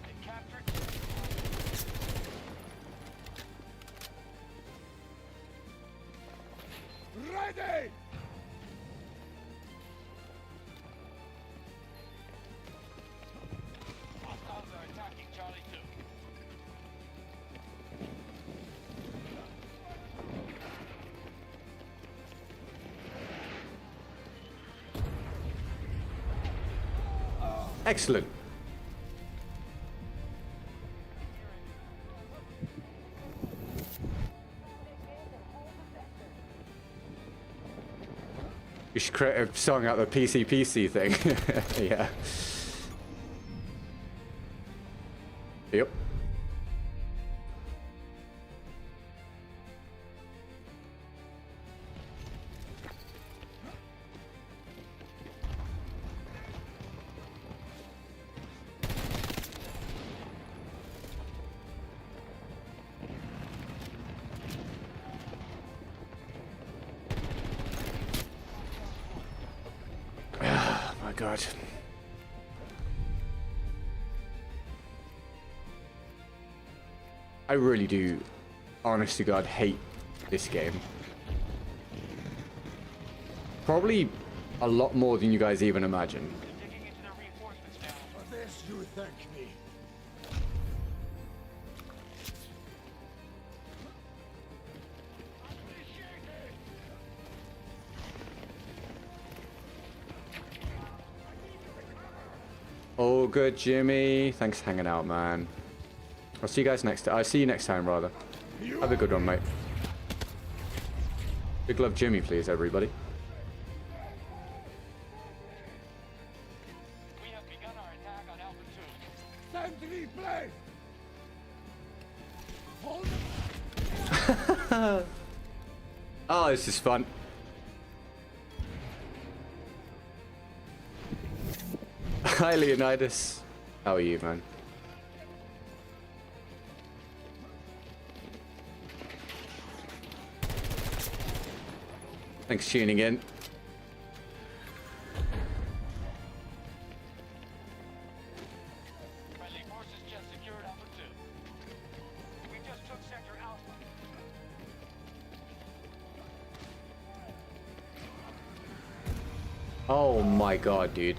They captured. Ready. Hostiles are attacking Charlie 2. Excellent. You should create a song out of the PC thing. Yeah. Yep. My God. I really do, honest to God, hate this game. Probably a lot more than you guys even imagine. Digging into the reinforcements now. For this you thank me. Oh, good, Jimmy. Thanks for hanging out, man. I'll see you guys next time. I'll see you next time, rather. Have a good one, mate. Big love, Jimmy, please, everybody. We have begun our attack on Alpha 2. Sentry place. Hold. Oh, this is fun. Hi, Leonidas. How are you, man? Thanks for tuning in. Friendly forces just secured Alpha 2. We just took Sector Alpha. Oh my God, dude.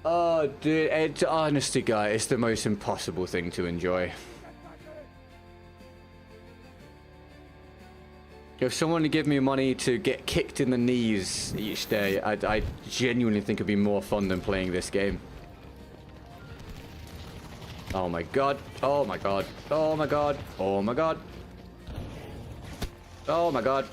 Oh, dude, it's honestly, guys, it's the most impossible thing to enjoy. If someone would give me money to get kicked in the knees each day, I genuinely think it'd be more fun than playing this game. Oh my God. Oh my God. Oh my God. Oh my God. Oh my God.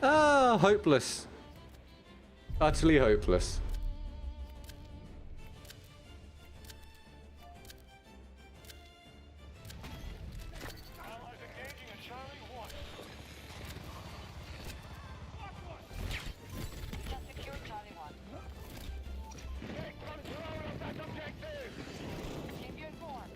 Ah, hopeless. Utterly hopeless. Allies engaging at Charlie 1. Just secure Charlie 1. Take control of that objective! Keep you informed.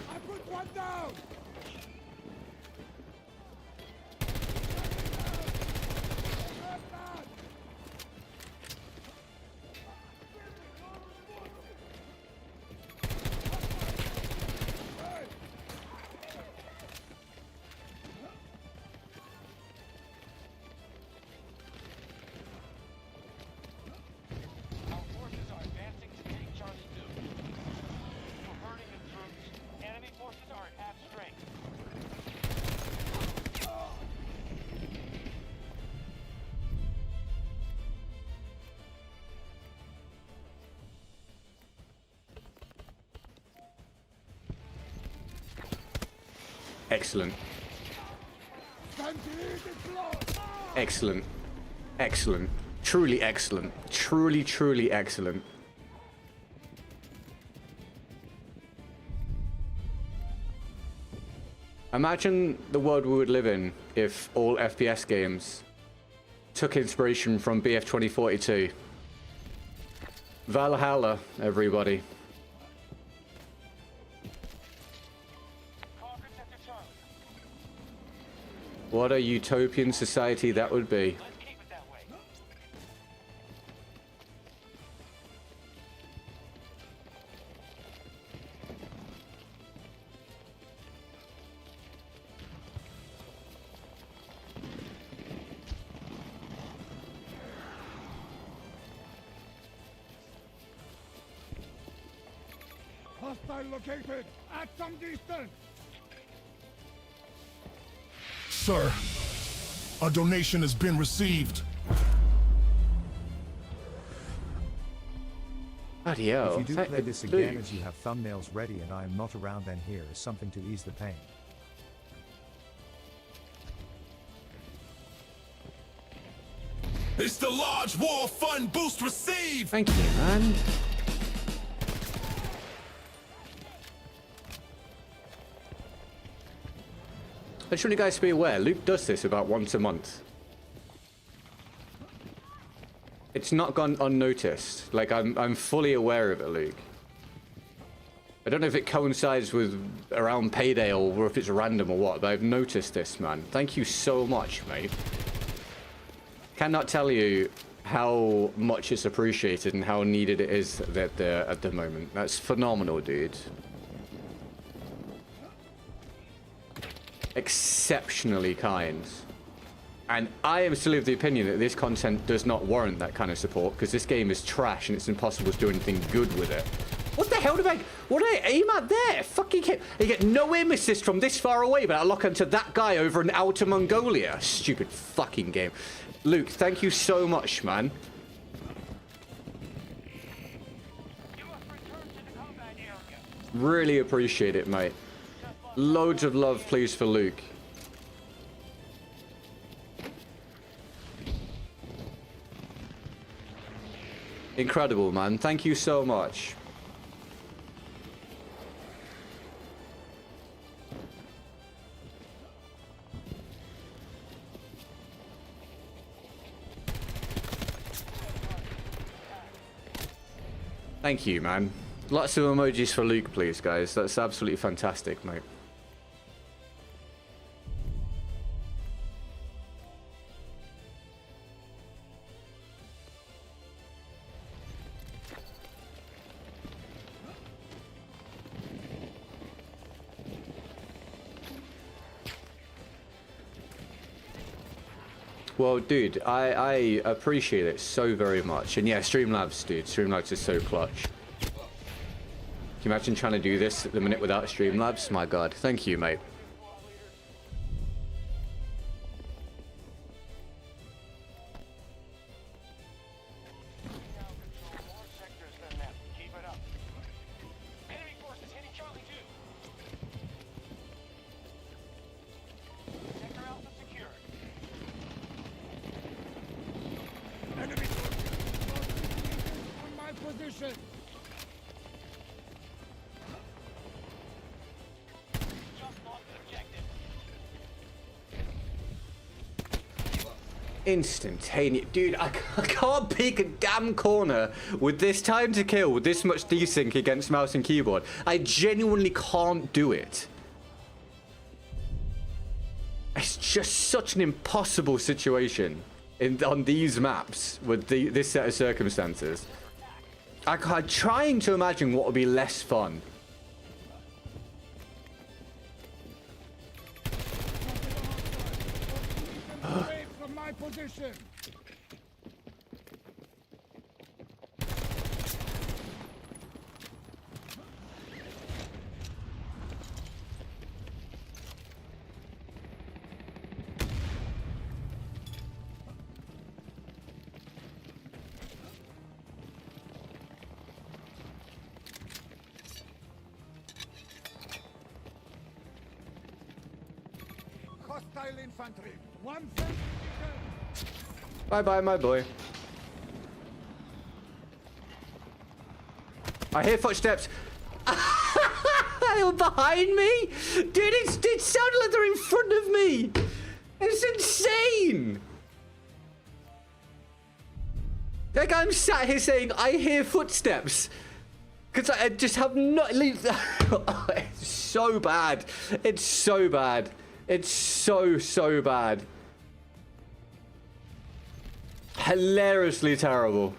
I put one down! Our forces are advancing to take Charlie 2. We're hurting in troops. Enemy forces are at half strength. Excellent. Excellent. Excellent. Truly excellent. Truly, truly excellent. Imagine the world we would live in if all FPS games took inspiration from BF 2042. Valhalla, everybody. Conquered Sector Charlie. What a utopian society that would be. Let's keep it that way. Hostile located at some distance. Sir, a donation has been received. Bloody hell. If you do Thank play the this again dude. as you have thumbnails ready and I am not around, then here is something to ease the pain. It's the large war fund boost received! Thank you, man. I just want you guys to be aware, Luke does this about once a month. It's not gone unnoticed. Like, I'm fully aware of it, Luke. I don't know if it coincides with around payday or if it's random or what, but I've noticed this, man. Thank you so much, mate. Cannot tell you how much it's appreciated and how needed it is at the moment. That's phenomenal, dude. Exceptionally kind. And I am still of the opinion that this content does not warrant that kind of support because this game is trash and it's impossible to do anything good with it. What the hell did I aim at there? Fucking hit. You get no aim assist from this far away, but I lock onto that guy over in Outer Mongolia. Stupid fucking game. Luke, thank you so much, man. You must return to the combat area. Really appreciate it, mate. Loads of love, please, for Luke. Incredible, man. Thank you so much. Thank you, man. Lots of emojis for Luke, please, guys. That's absolutely fantastic, mate. Well, dude, I appreciate it so very much. And yeah, Streamlabs, dude. Streamlabs is so clutch. you imagine trying to do this at the minute without Streamlabs? My god. Thank you, mate. Now control more sectors than them. Keep it up. Enemy forces hitting Charlie 2. Sector Alpha secured. Enemy forces on my position. Just lost the objective. Instantaneous. Dude, I can't pick a damn corner with this time to kill, with this much desync against mouse and keyboard. I genuinely can't do it. It's just such an impossible situation on these maps with this set of circumstances. I'm trying to imagine what would be less fun. Away from my position. Hostile infantry. One sentry returned. Bye bye, my boy. I hear footsteps. They were behind me? Dude, it sounded like they're in front of me. It's insane. Like I'm sat here saying, I hear footsteps. Because I just have not... It's so bad. It's so bad. It's so bad. Hilariously terrible.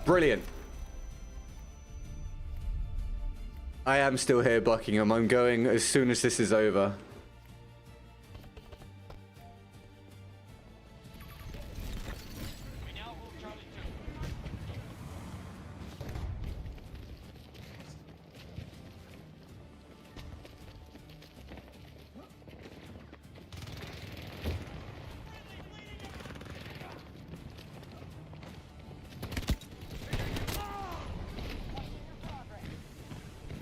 Brilliant. I am still here, Buckingham. I'm going as soon as this is over. We now hold Charlie 2.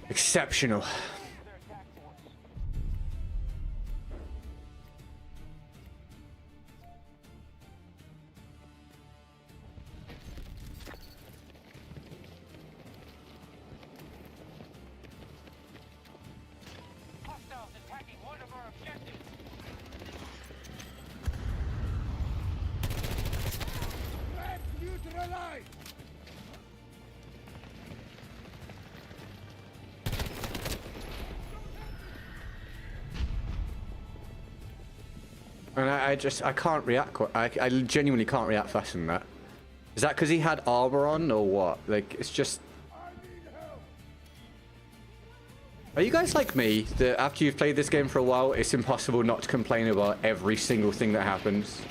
Exceptional. Their attack force. Hostiles attacking one of our objectives. Threat neutralized. And I can't react. I genuinely can't react faster than that. Is that because he had armor on or what? Like, it's just... I need help. Are you guys like me, that after you've played this game for a while, it's impossible not to complain about every single thing that happens?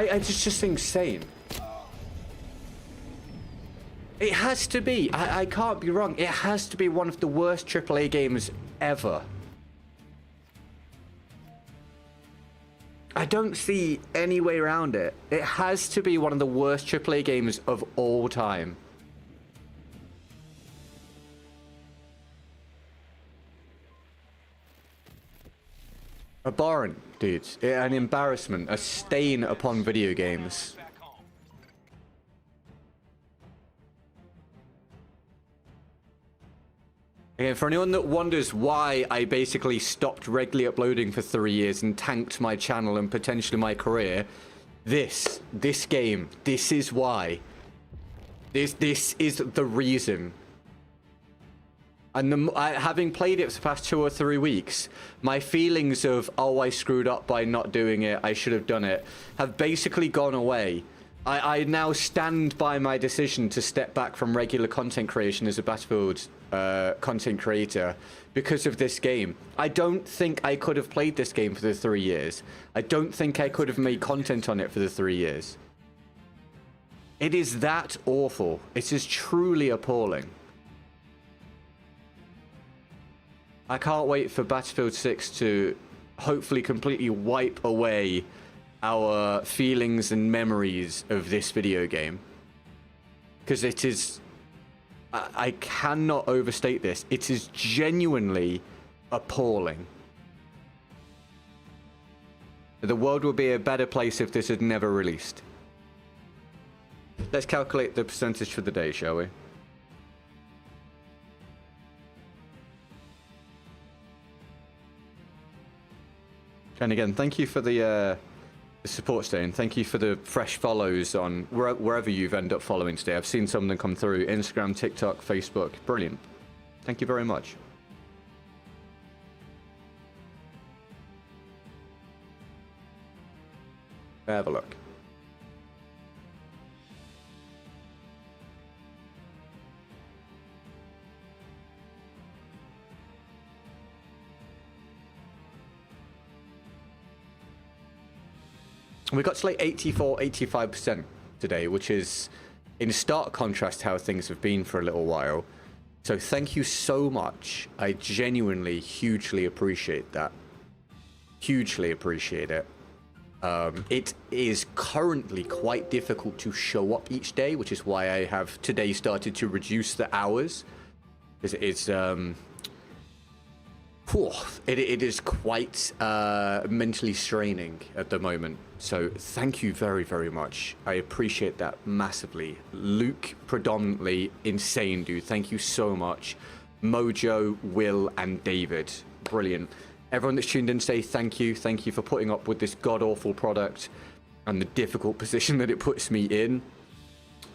It's just insane. It has to be. I can't be wrong. It has to be one of the worst AAA games ever. I don't see any way around it. It has to be one of the worst AAA games of all time. Abhorrent, dudes. An embarrassment, a stain upon video games. Back home. Again, for anyone that wonders why I basically stopped regularly uploading for 3 years and tanked my channel and potentially my career, this game, this is why. This is the reason. And having played it for the past 2 or 3 weeks, my feelings of, oh, I screwed up by not doing it, I should have done it, have basically gone away. I now stand by my decision to step back from regular content creation as a Battlefield content creator because of this game. I don't think I could have played this game for the 3 years. I don't think I could have made content on it for the 3 years. It is that awful. It is truly appalling. I can't wait for Battlefield 6 to hopefully completely wipe away our feelings and memories of this video game. Because it is... I cannot overstate this. It is genuinely appalling. The world would be a better place if this had never released. Let's calculate the percentage for the day, shall we? And again, thank you for the support today, and thank you for the fresh follows on wherever you've ended up following today. I've seen some of them come through. Instagram, TikTok, Facebook. Brilliant. Thank you very much. Have a look. We got to like 84, 85% today, which is in stark contrast to how things have been for a little while. So thank you so much. I genuinely, hugely appreciate that. Hugely appreciate it. It is currently quite difficult to show up each day, which is why I have today started to reduce the hours. Because it's... It is quite mentally straining at the moment. So thank you very, very much. I appreciate that massively. Luke, predominantly, insane dude. Thank you so much. Mojo, Will, and David. Brilliant. Everyone that's tuned in today, thank you. Thank you for putting up with this god-awful product and the difficult position that it puts me in.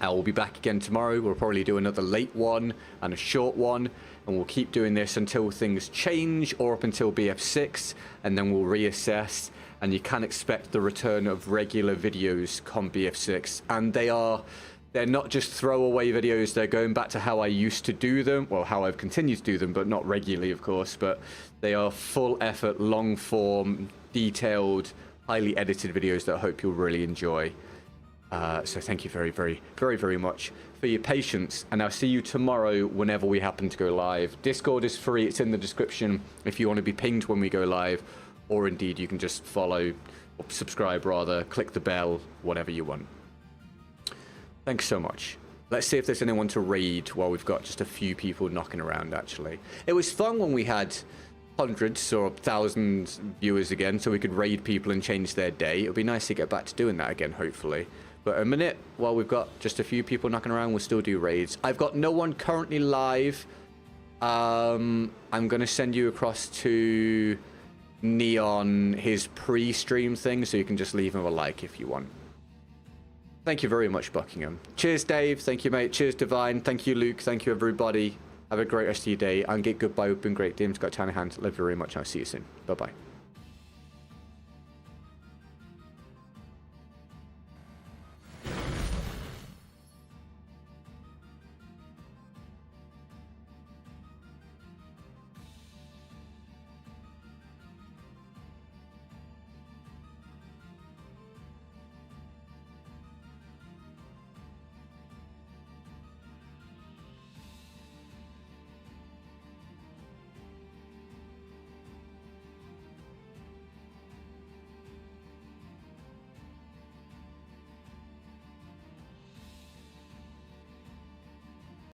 I will be back again tomorrow. We'll probably do another late one and a short one. And we'll keep doing this until things change or up until BF6. And then we'll reassess. And you can expect the return of regular videos come BF6. And they're not just throwaway videos. They're going back to how I used to do them. Well, how I've continued to do them, but not regularly, of course. But they are full effort, long form, detailed, highly edited videos that I hope you'll really enjoy. So thank you very, very, very, very much for your patience. And I'll see you tomorrow whenever we happen to go live. Discord is free. It's in the description if you want to be pinged when we go live. Or indeed, you can just follow, or subscribe rather, click the bell, whatever you want. Thanks so much. Let's see if there's anyone to raid while we've got just a few people knocking around, actually. It was fun when we had hundreds or thousands viewers again, so we could raid people and change their day. It would be nice to get back to doing that again, hopefully. But a minute, while we've got just a few people knocking around, we'll still do raids. I've got no one currently live. I'm going to send you across to Neon, his pre-stream thing, so you can just leave him a like if you want. Thank you very much, Buckingham. Cheers, Dave. Thank you, mate. Cheers, Divine. Thank you, Luke. Thank you, everybody. Have a great rest of your day. And get goodbye. We've been great. Dame's got a tiny hand. Love you very much. I'll see you soon. Bye-bye.